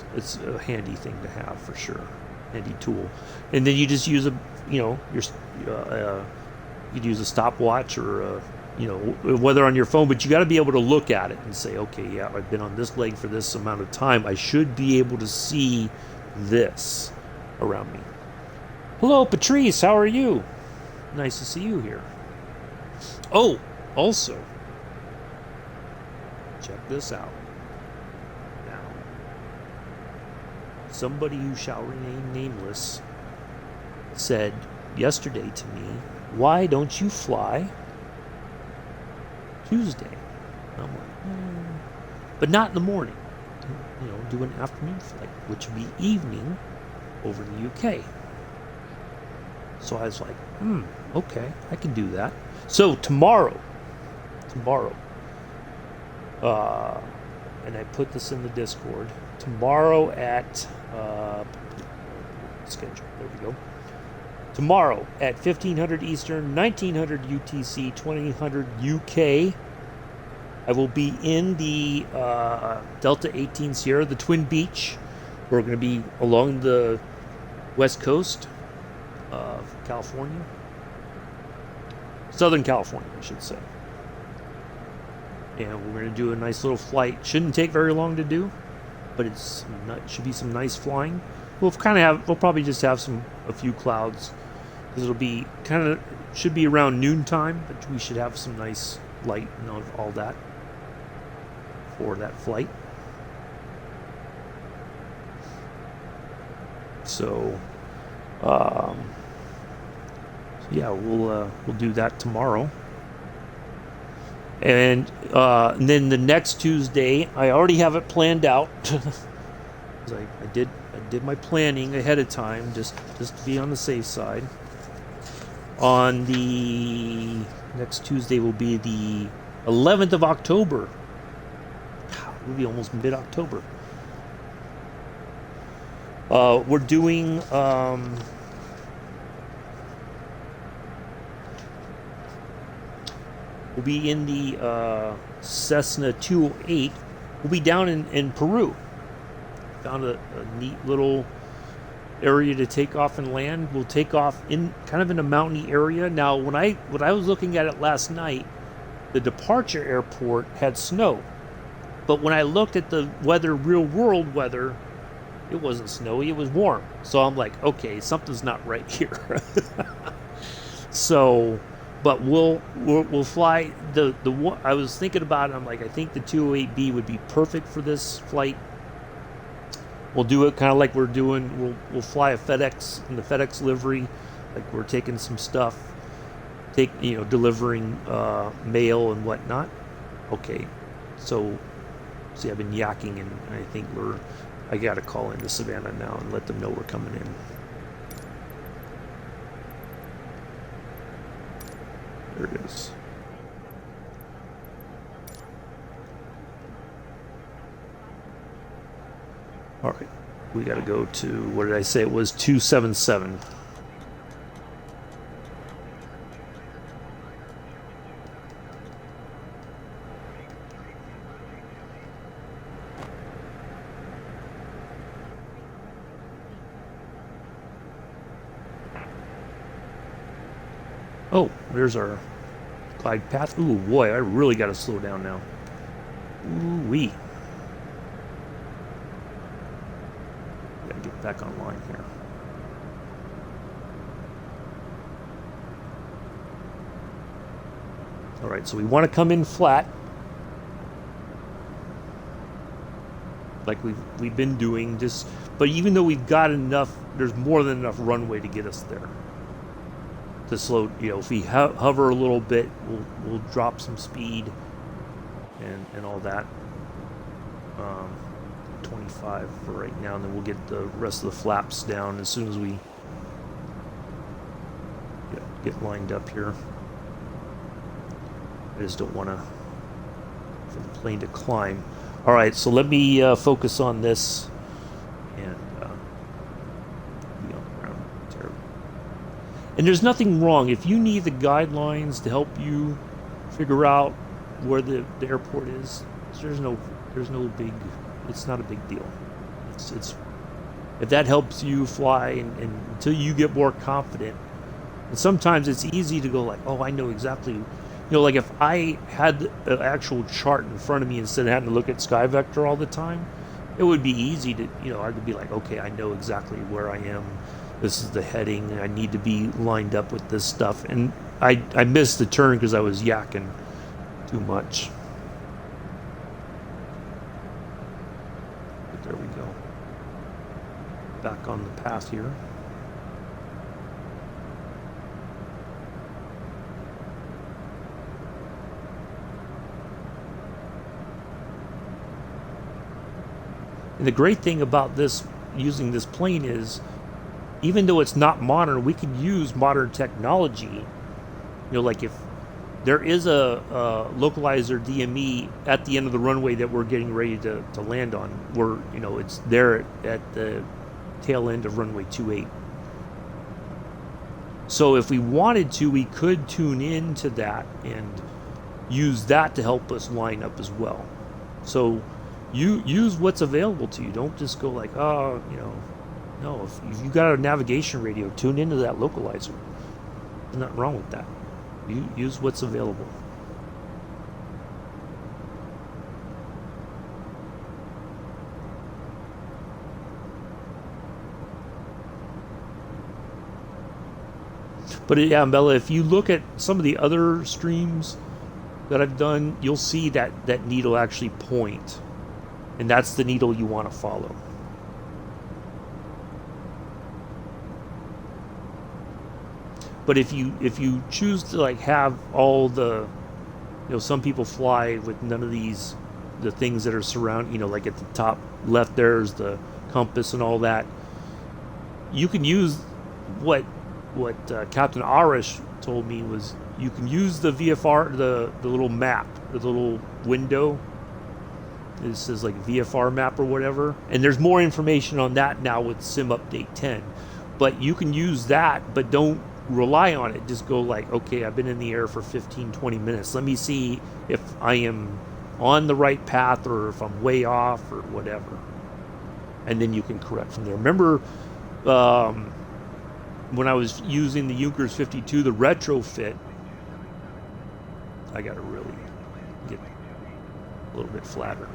it's a handy thing to have for sure, handy tool. And then you just use you could use a stopwatch or whether on your phone, but you got to be able to look at it and say, okay, yeah, I've been on this leg for this amount of time. I should be able to see this around me. Hello, Patrice. How are you? Nice to see you here. Oh, also, check this out. Now, somebody who shall remain nameless said yesterday to me, why don't you fly Tuesday? I'm like, but not in the morning. Do an afternoon flight, which would be evening over in the UK. So I was like, okay, I can do that. So tomorrow, and I put this in the Discord, tomorrow at, schedule, there we go. Tomorrow at 1500 Eastern, 1900 UTC, 2000 UK, I will be in the Delta 18 Sierra, the Twin Beach. We're going to be along the west coast of California. Southern California, I should say. And we're going to do a nice little flight. Shouldn't take very long to do, but it should be some nice flying. We'll probably just have a few clouds, because it'll be should be around noontime, but we should have some nice light and all that. for that flight. So, yeah, we'll do that tomorrow. And then the next Tuesday, I already have it planned out. I did my planning ahead of time, just to be on the safe side. On the next Tuesday will be the 11th of October. It'll be almost mid-October. We're doing we'll be in the Cessna 208. We'll be down in Peru. Found a neat little area to take off and land. We'll take off in kind of in a mountainy area. Now, when I was looking at it last night, the departure airport had snow. But when I looked at the weather, real world weather, it wasn't snowy, it was warm. So I'm like, okay, something's not right here. So, but we'll fly the one. I was thinking about it. I'm like, I think the 208B would be perfect for this flight. We'll do it kind of like we're doing. We'll fly a FedEx in the FedEx livery, like we're taking some stuff, delivering mail and whatnot. Okay, so see, I've been yakking, and I think I got to call into Savannah now and let them know we're coming in. There it is. All right, we got to go to, what did I say? It was 277. Oh, there's our glide path. Ooh, boy, I really got to slow down now. Ooh-wee. Got to get back online here. All right, so we want to come in flat, like we've been doing. But even though we've got enough, there's more than enough runway to get us there. To slow, if we hover a little bit, we'll drop some speed and all that. 25 for right now, and then we'll get the rest of the flaps down as soon as we get lined up here. I just don't want for the plane to climb. All right, so let me focus on this. And there's nothing wrong. If you need the guidelines to help you figure out where the airport is, there's no big, it's not a big deal. It's if that helps you fly and until you get more confident. And sometimes it's easy to go like, oh, I know exactly, like if I had an actual chart in front of me instead of having to look at SkyVector all the time, it would be easy to, I could be like, okay, I know exactly where I am. This is the heading. I need to be lined up with this stuff. And I missed the turn because I was yakking too much. But there we go. Back on the path here. And the great thing about this, using this plane, is even though it's not modern, we can use modern technology. Like if there is a localizer DME at the end of the runway that we're getting ready to land on, it's there at the tail end of runway 28. So if we wanted to, we could tune into that and use that to help us line up as well. So you use what's available to you. Don't just go like, oh, no, if you got a navigation radio, tune into that localizer. There's nothing wrong with that. You use what's available. But yeah, Bella, if you look at some of the other streams that I've done, you'll see that needle actually point. And that's the needle you want to follow. But if you choose to like have all the, some people fly with none of these, the things that are surround, like at the top left there's the compass and all that. You can use what Captain Arish told me was you can use the VFR, the little map, the little window. It says like VFR map or whatever. And there's more information on that now with Sim Update 10. But you can use that, but don't rely on it. Just go like, okay, I've been in the air for 15-20 minutes. Let me see if I am on the right path or if I'm way off or whatever. And then you can correct from there. Remember when I was using the Junkers 52, the retrofit, I got to really get a little bit flatter.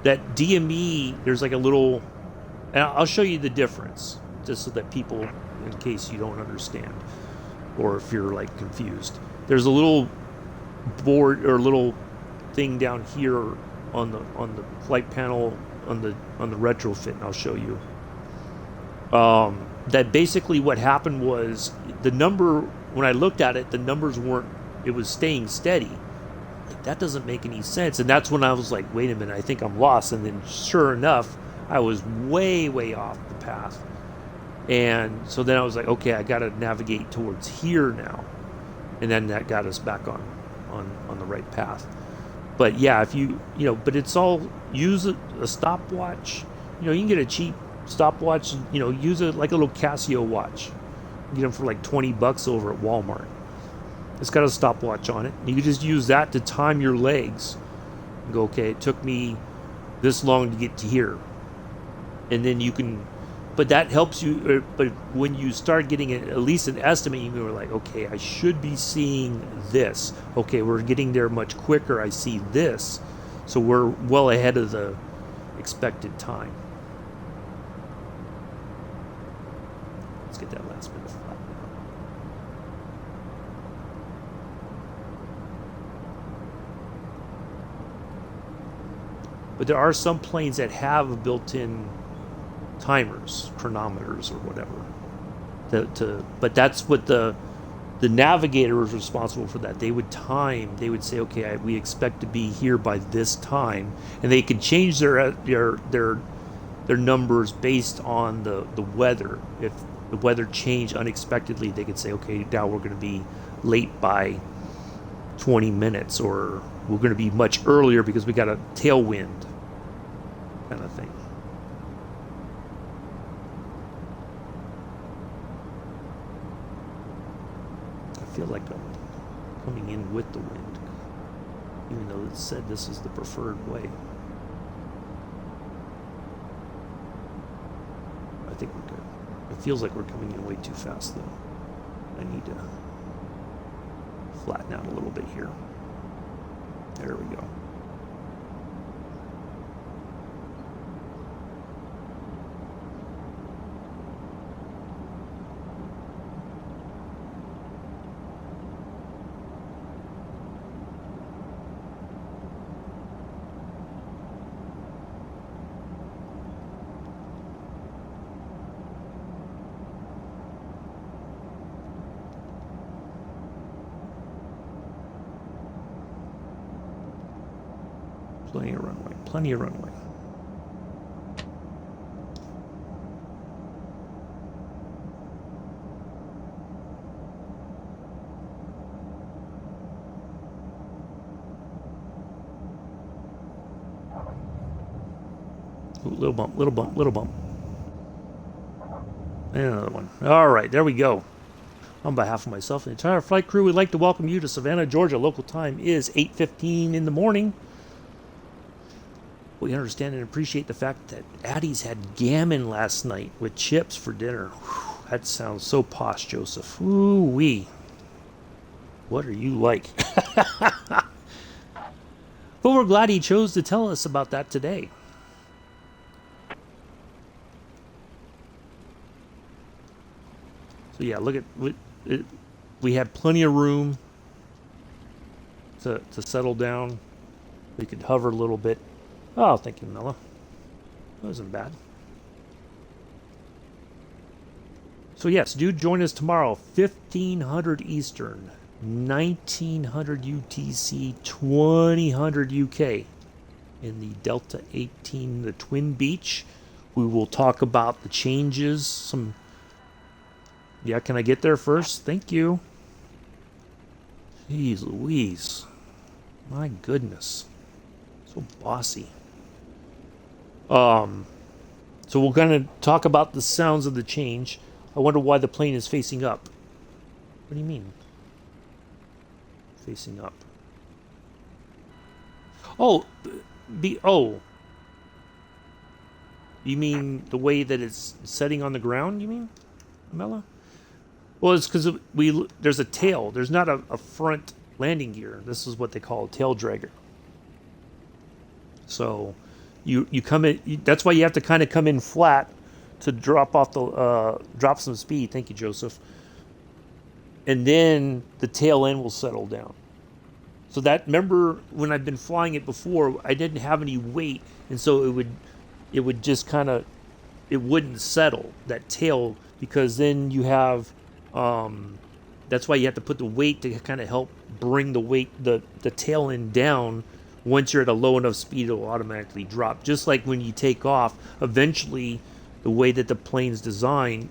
That DME, there's like a little, and I'll show you the difference just so that people, in case you don't understand or if you're like confused. There's a little board or little thing down here on the flight panel on the retrofit, and I'll show you. That basically what happened was the number, when I looked at it, the numbers weren't, it was staying steady. Like, that doesn't make any sense. And that's when I was like, wait a minute, I think I'm lost. And then sure enough, I was way off the path. And so then I was like, okay, I got to navigate towards here now. And then that got us back on the right path. But yeah, if you but it's all, use a stopwatch. You can get a cheap stopwatch, use it like a little Casio watch. Get them for like $20 over at Walmart. It's got a stopwatch on it. You can just use that to time your legs. And go, okay, it took me this long to get to here. And then you can, but that helps you, but when you start getting at least an estimate, you go like, okay, I should be seeing this. Okay, we're getting there much quicker. I see this. So we're well ahead of the expected time. Let's get that last bit of flat now. But there are some planes that have built-in timers, chronometers, or whatever. But that's what the navigator is responsible for. That they would time. They would say, okay, we expect to be here by this time, and they could change their numbers based on the weather. If the weather changed unexpectedly, they could say, okay, now we're going to be late by 20 minutes, or we're going to be much earlier because we got a tailwind, kind of thing. I feel like I'm coming in with the wind, even though it said this is the preferred way. I think we're good. It feels like we're coming in way too fast, though. I need to flatten out a little bit here. There we go. Plenty of runway. Ooh, little bump. And another one. All right, there we go. On behalf of myself and the entire flight crew, we'd like to welcome you to Savannah, Georgia. Local time is 8:15 in the morning. We understand and appreciate the fact that Addie's had gammon last night with chips for dinner. Whew, that sounds so posh, Joseph. Ooh-wee. What are you like? But we're glad he chose to tell us about that today. So yeah, look at, we have plenty of room. to settle down. We could hover a little bit. Oh, thank you, Mella. That wasn't bad. So yes, do join us tomorrow, 1500 Eastern, 1900 UTC, 2000 UK in the Delta 18, the Twin Beach. We will talk about the changes. Yeah, can I get there first? Thank you. Jeez Louise. My goodness. So bossy. So we're going to talk about the sounds of the change. I wonder why the plane is facing up. What do you mean? Facing up. Oh, oh. You mean the way that it's setting on the ground, you mean, Mella? Well, it's because there's a tail. There's not a front landing gear. This is what they call a tail dragger. So you come in. That's why you have to kind of come in flat to drop some speed. Thank you, Joseph. And then the tail end will settle down. So remember when I've been flying it before, I didn't have any weight, and so it would just kind of, it wouldn't settle, that tail, because then you have, that's why you have to put the weight to kind of help bring the tail end down. Once you're at a low enough speed, it will automatically drop. Just like when you take off, eventually, the way that the plane's designed,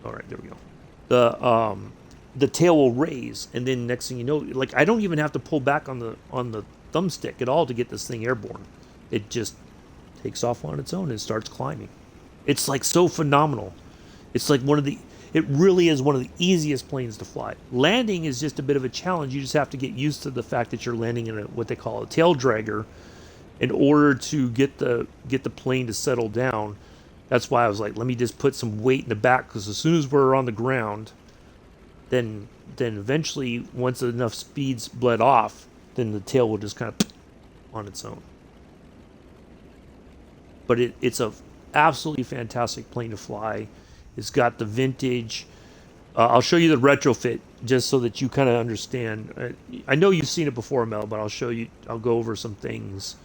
all right, there we go. The tail will raise, and then next thing you know, like, I don't even have to pull back on the thumbstick at all to get this thing airborne. It just takes off on its own and starts climbing. It's like so phenomenal. It's like it really is one of the easiest planes to fly. Landing is just a bit of a challenge. You just have to get used to the fact that you're landing in what they call a tail dragger in order to get the plane to settle down. That's why I was like, let me just put some weight in the back, because as soon as we're on the ground, then eventually, once enough speed's bled off, then the tail will just kind of on its own. But it's a absolutely fantastic plane to fly. It's got the vintage. I'll show you the retrofit just so that you kind of understand. I know you've seen it before, Mel, but I'll show you. I'll go over some things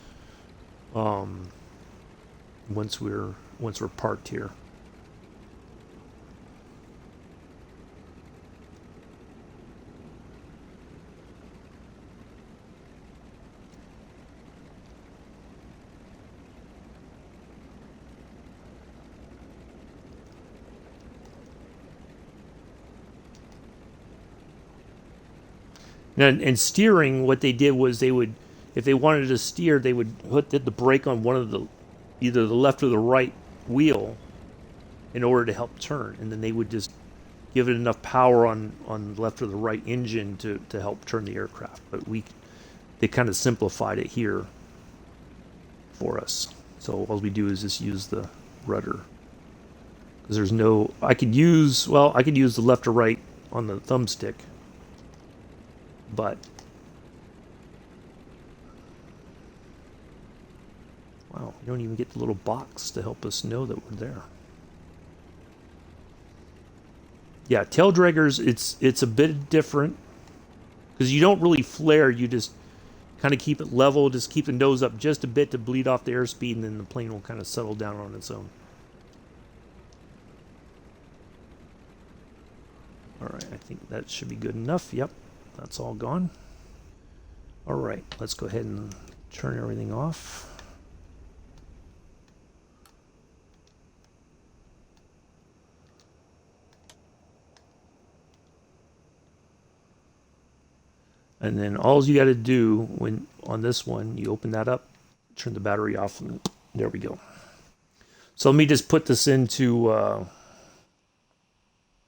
once we're parked here. And steering, what they did was if they wanted to steer, they would put the brake on one of either the left or the right wheel in order to help turn, and then they would just give it enough power on the left or the right engine to help turn the aircraft. But they kind of simplified it here for us. So all we do is just use the rudder, because I could use the left or right on the thumbstick. But wow, you don't even get the little box to help us know that we're there. Yeah, tail draggers, it's a bit different, because you don't really flare. You just kind of keep it level, just keep the nose up just a bit to bleed off the airspeed, and then the plane will kind of settle down on its own. All right, I think that should be good enough. Yep. That's all gone. All right, let's go ahead and turn everything off. And then all you got to do on this one, you open that up, turn the battery off, and there we go. So let me just put this into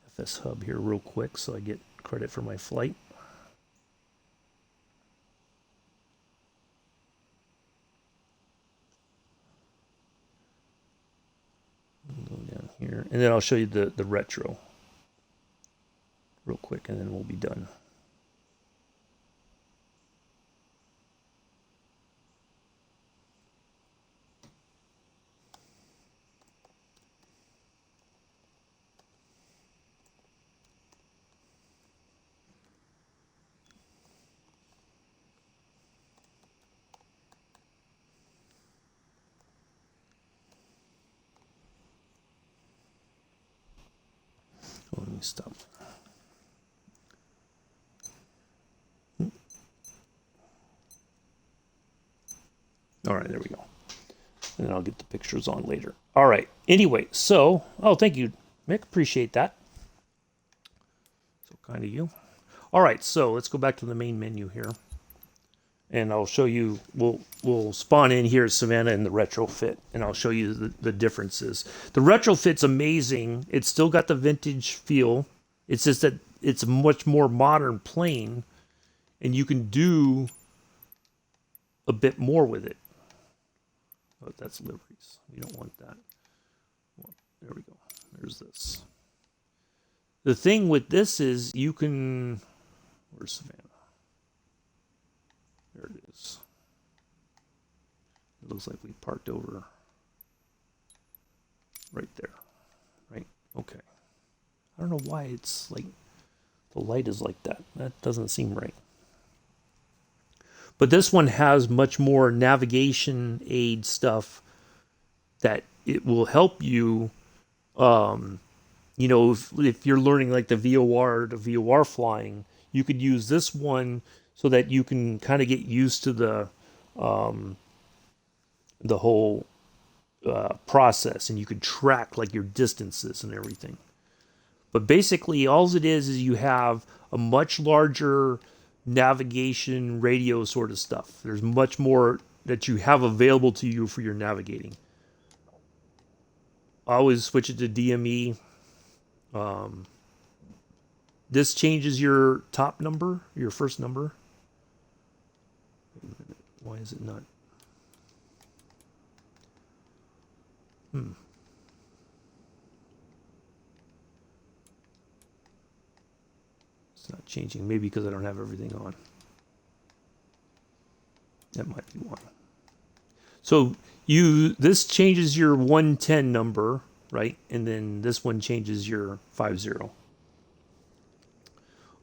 FS Hub here real quick so I get credit for my flight. Go down here, and then I'll show you the retro real quick, and then we'll be done. me stop. All right, there we go. And then I'll get the pictures on later. All right. Anyway, so, oh, thank you, Mick. Appreciate that. So kind of you. All right, so let's go back to the main menu here. And I'll show you, we'll spawn in here Savannah in the retrofit, and I'll show you the differences. The retrofit's amazing. It's still got the vintage feel. It's just that it's a much more modern plane, and you can do a bit more with it. Oh, that's liveries. We don't want that. There we go. There's this. The thing with this is you can... Where's Savannah? There it is. It looks like we parked over right there. Right? Okay. I don't know why it's like... The light is like that. That doesn't seem right. But this one has much more navigation aid stuff that it will help you. You know, if you're learning like the VOR flying, you could use this one so that you can kind of get used to the whole process, and you could track like your distances and everything. But basically, all it is you have a much larger navigation radio sort of stuff. There's much more that you have available to you for your navigating. I always switch it to DME. This changes your top number, your first number. Wait a minute. Why is it not? It's not changing. Maybe because I don't have everything on. That might be one. So this changes your 110 number, right? And then this one changes your 50.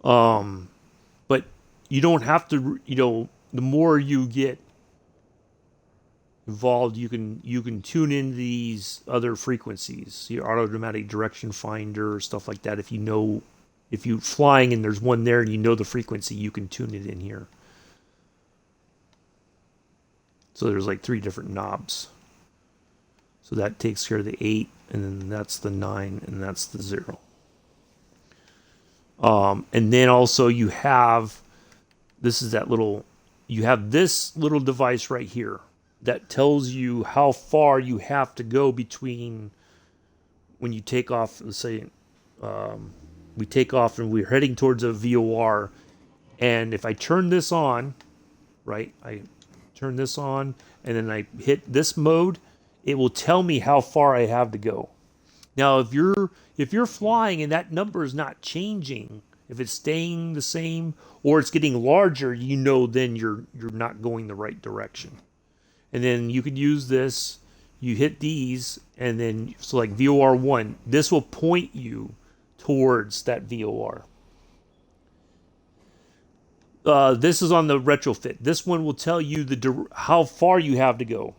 But you don't have to, you know, the more you get involved, you can tune in these other frequencies, your automatic direction finder, stuff like that. If you know, if you're flying and there's one there and you know the frequency, you can tune it in here. So there's like 3 different knobs. So that takes care of the 8, and then that's the 9, and that's the 0. And then also you have, this little device right here that tells you how far you have to go between when you take off. Let's say we take off and we're heading towards a VOR, and if I turn this on, right, I turn this on and then I hit this mode, it will tell me how far I have to go. Now, if you're flying and that number is not changing, if it's staying the same or it's getting larger, you know then you're not going the right direction. And then you could use this. You hit these, and then so like VOR 1, this will point you towards that VOR. This is on the retrofit. This one will tell you how far you have to go.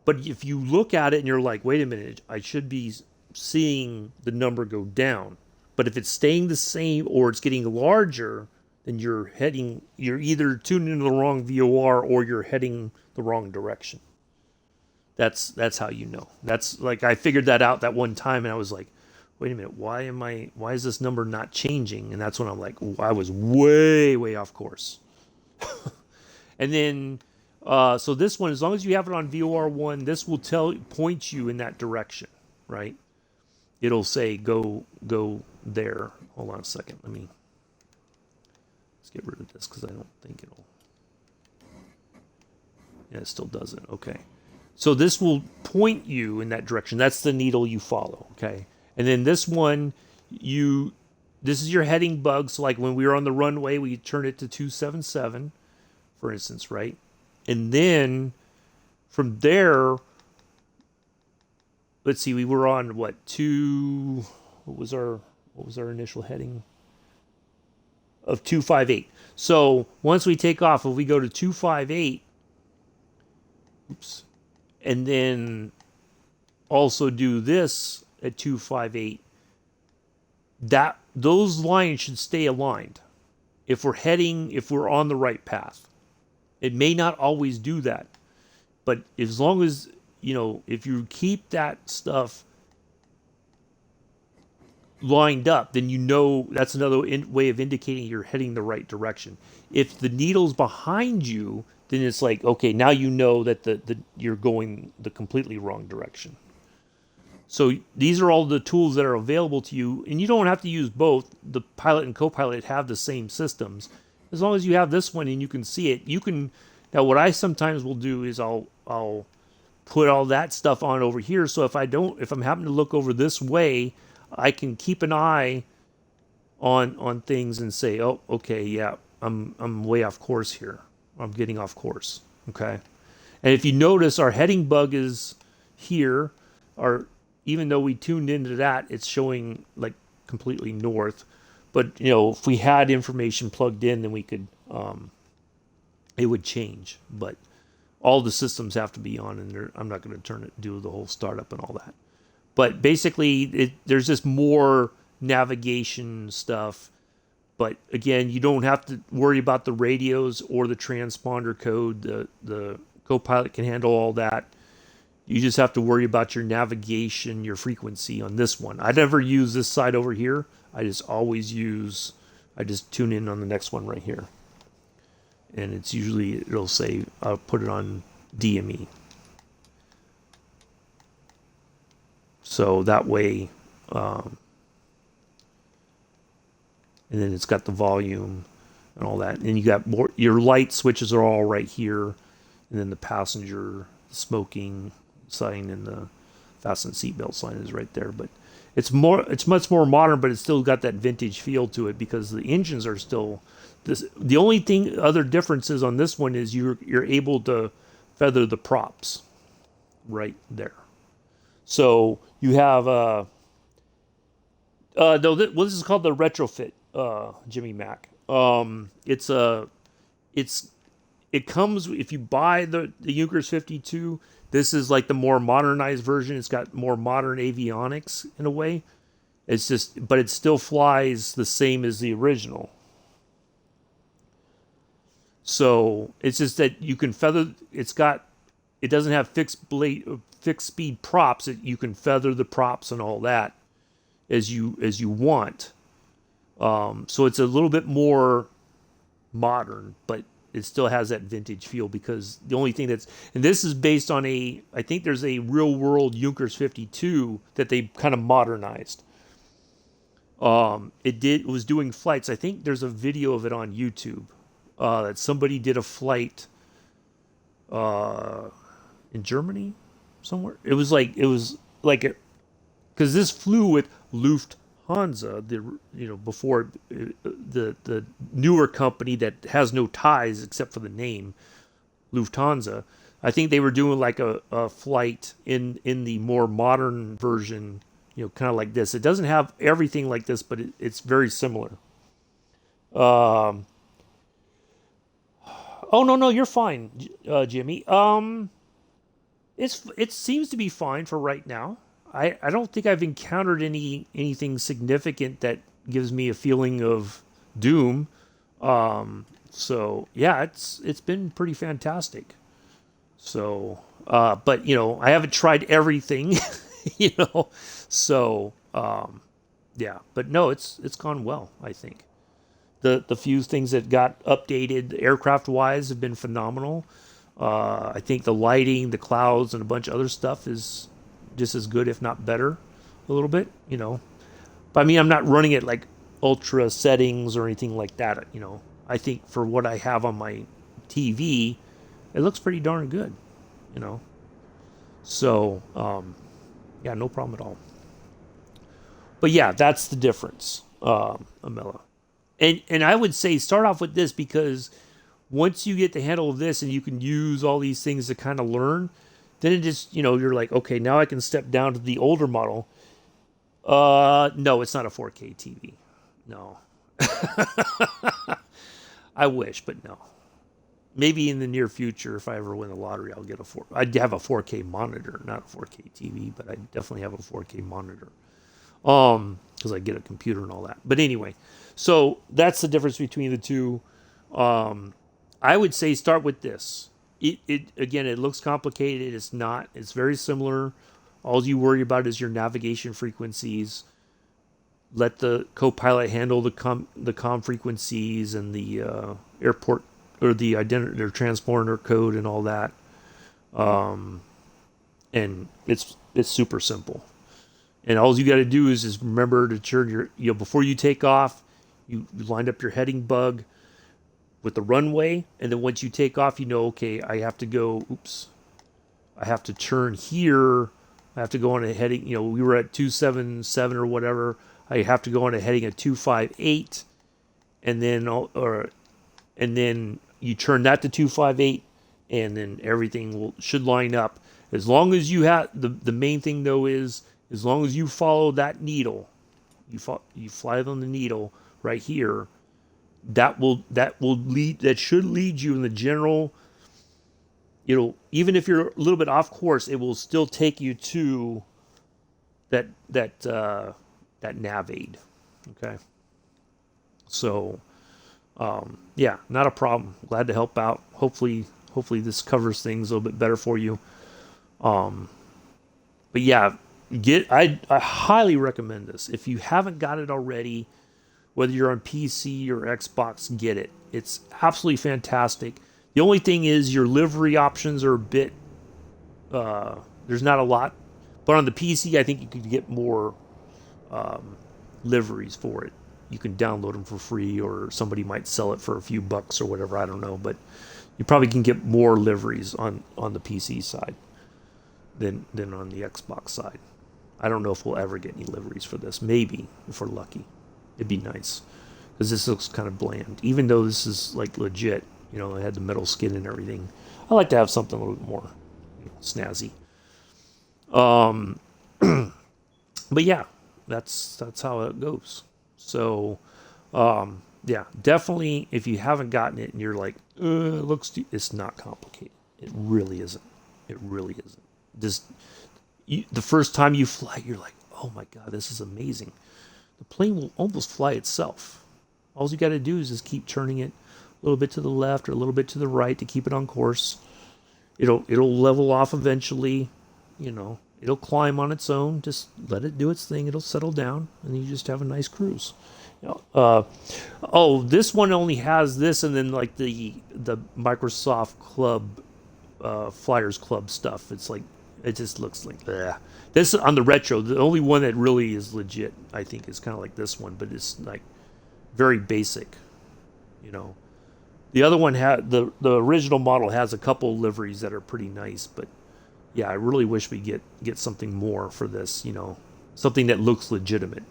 But if you look at it and you're like, wait a minute, I should be seeing the number go down. But if it's staying the same or it's getting larger, then you're either tuning into the wrong VOR or you're heading the wrong direction. That's how you know. That's like, I figured that out that one time and I was like, wait a minute, why is this number not changing? And that's when I'm like, I was way, way off course. And then, so this one, as long as you have it on VOR 1, this will point you in that direction, right? It'll say go there. Hold on a second. Let's get rid of this because I don't think it'll. Yeah, it still doesn't. Okay. So this will point you in that direction. That's the needle you follow. Okay. And then this one, this is your heading bug. So like when we were on the runway, we turn it to 277, for instance, right? And then from there, let's see, we were on what was our initial heading? Of 258. So once we take off, if we go to 258, and then also do this at 258, that those lines should stay aligned if we're on the right path. It may not always do that, but as long as, if you keep that stuff lined up, then that's another way of indicating you're heading the right direction. If the needle's behind you, then it's like, okay, now you know that you're going the completely wrong direction. So these are all the tools that are available to you, and you don't have to use both. The Pilot and Copilot have the same systems. As long as you have this one and you can see it, you can. Now, what I sometimes will do is I'll put all that stuff on over here. So if I'm having to look over this way, I can keep an eye on things and say, oh, okay, yeah, I'm way off course here. I'm getting off course. Okay, and if you notice, our heading bug is here. Even though we tuned into that, it's showing like completely north. But if we had information plugged in, then we could it would change. But all the systems have to be on, and I'm not going to do the whole startup and all that. But basically, there's just more navigation stuff. But again, you don't have to worry about the radios or the transponder code. The Copilot can handle all that. You just have to worry about your navigation, your frequency on this one. I never use this side over here. I just tune in on the next one right here. And it'll say, I'll put it on DME. So that way, and then it's got the volume and all that. And you got your light switches are all right here. And then the passenger smoking sign and the fasten seatbelt sign is right there. But it's much more modern, but it's still got that vintage feel to it because the engines are still this. The only other difference is on this one is you're able to feather the props right there. So you have this is called the retrofit Jimmy Mac. It comes if you buy the Junkers 52. This is like the more modernized version. It's got more modern avionics in a way. But it still flies the same as the original. So it's just that you can feather. It doesn't have fixed speed props. You can feather the props and all that as you want. So it's a little bit more modern, but it still has that vintage feel because the only thing and this is based on I think there's a real world Junkers 52 that they kind of modernized. It was doing flights. I think there's a video of it on YouTube that somebody did a flight in Germany somewhere. It was like because this flew with Lufthansa, before the newer company that has no ties except for the name, Lufthansa. I think they were doing like a flight in the more modern version, kind of like this. It doesn't have everything like this, but it's very similar. Oh no, you're fine, Jimmy. It seems to be fine for right now. I don't think I've encountered anything significant that gives me a feeling of doom. So yeah, it's been pretty fantastic. So, but I haven't tried everything, So, yeah, but no, it's gone well. I think the few things that got updated aircraft wise have been phenomenal. I think the lighting, the clouds, and a bunch of other stuff is just as good, if not better, a little bit, But I mean, I'm not running it like ultra settings or anything like that, I think for what I have on my TV, it looks pretty darn good, So, yeah, no problem at all. But yeah, that's the difference, Amela. And I would say start off with this because once you get the handle of this and you can use all these things to kind of learn, then it just, you're like, okay, now I can step down to the older model. No, it's not a 4K TV. No. I wish, but no. Maybe in the near future, if I ever win the lottery, I'd have a 4K monitor, not a 4K TV, but I definitely have a 4K monitor. Because I get a computer and all that. But anyway, so that's the difference between the two. I would say start with this. It again, it looks complicated. It's not. It's very similar. All you worry about is your navigation frequencies. Let the co-pilot handle the com frequencies and the airport or the identity or transponder code and all that. And it's super simple. And all you got to do is remember to turn your before you take off, you line up your heading bug with the runway, and then once you take off, okay, I have to go. Oops, I have to turn here. I have to go on a heading. We were at 277 or whatever. I have to go on a heading at 258, and then you turn that to 258, and then everything should line up. As long as you have the main thing though is as long as you follow that needle, you fly on the needle right here. That should lead you in the general. Even if you're a little bit off course, it will still take you to that nav aid. Okay. So, yeah, not a problem. Glad to help out. Hopefully this covers things a little bit better for you. But yeah, I highly recommend this. If you haven't got it already, whether you're on PC or Xbox, get it. It's absolutely fantastic. The only thing is your livery options are a bit, there's not a lot. But on the PC, I think you could get more liveries for it. You can download them for free, or somebody might sell it for a few bucks or whatever. I don't know. But you probably can get more liveries on the PC side than on the Xbox side. I don't know if we'll ever get any liveries for this. Maybe, if we're lucky. It'd be nice, because this looks kind of bland. Even though this is like legit, it had the metal skin and everything. I like to have something a little bit more snazzy. But yeah, that's how it goes. So, yeah, definitely. If you haven't gotten it and you're like, it's not complicated. It really isn't. It really isn't. The first time you fly, you're like, oh my god, this is amazing. The plane will almost fly itself. All you got to do is just keep turning it a little bit to the left or a little bit to the right to keep it on course. It'll level off eventually. It'll climb on its own. Just let it do its thing. It'll settle down, and you just have a nice cruise. This one only has this, and then like the Microsoft Club, Flyers Club stuff. It's like it just looks like this on the retro. The only one that really is legit, I think, is kind of like this one, but it's like very basic. The other one had the original model has a couple liveries that are pretty nice, but yeah, I really wish we get something more for this. Something that looks legitimate.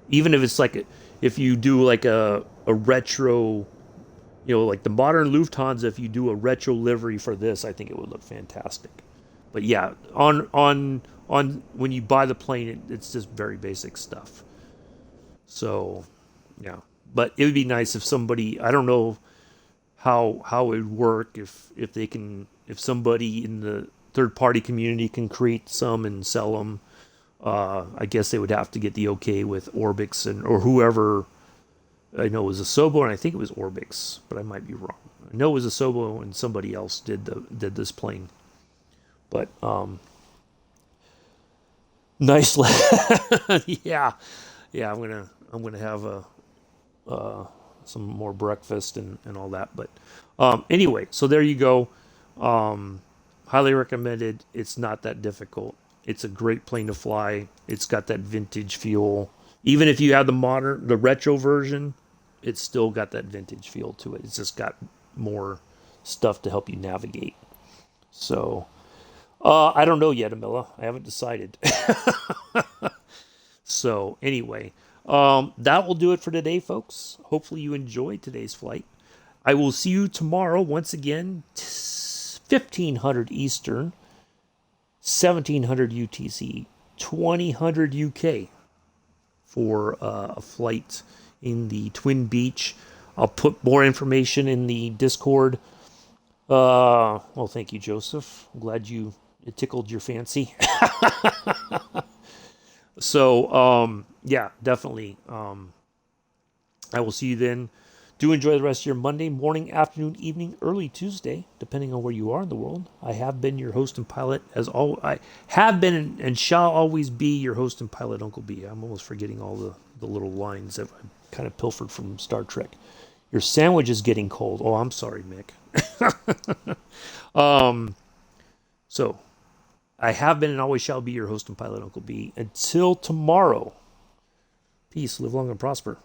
Even if it's like if you do like a retro. Like the modern Lufthansa, if you do a retro livery for this, I think it would look fantastic. But yeah, on when you buy the plane, it's just very basic stuff. So, yeah. But it would be nice if somebody, I don't know how it would work if somebody in the third party community can create some and sell them. I guess they would have to get the okay with Orbix or whoever. I know it was Asobo, and I think it was Orbix, but I might be wrong. I know it was Asobo, and somebody else did this plane. But nice, yeah. I'm gonna have some more breakfast and all that. But anyway, so there you go. Highly recommended. It's not that difficult. It's a great plane to fly. It's got that vintage feel. Even if you have the retro version, it's still got that vintage feel to it. It's just got more stuff to help you navigate. So, I don't know yet, Amilla. I haven't decided. So, anyway, that will do it for today, folks. Hopefully you enjoyed today's flight. I will see you tomorrow, once again, 1500 Eastern, 1700 UTC, 2000 UK. For a flight in the Twin Beach. I'll put more information in the Discord. Thank you, Joseph. I'm glad it tickled your fancy. So, yeah, definitely. I will see you then. Do enjoy the rest of your Monday morning, afternoon, evening, early Tuesday, depending on where you are in the world. I have been your host and pilot, as all I have been and shall always be your host and pilot, Uncle B. I'm almost forgetting all the little lines that I kind of pilfered from Star Trek. Your sandwich is getting cold. Oh, I'm sorry, Mick. So, I have been and always shall be your host and pilot, Uncle B. Until tomorrow, peace, live long and prosper.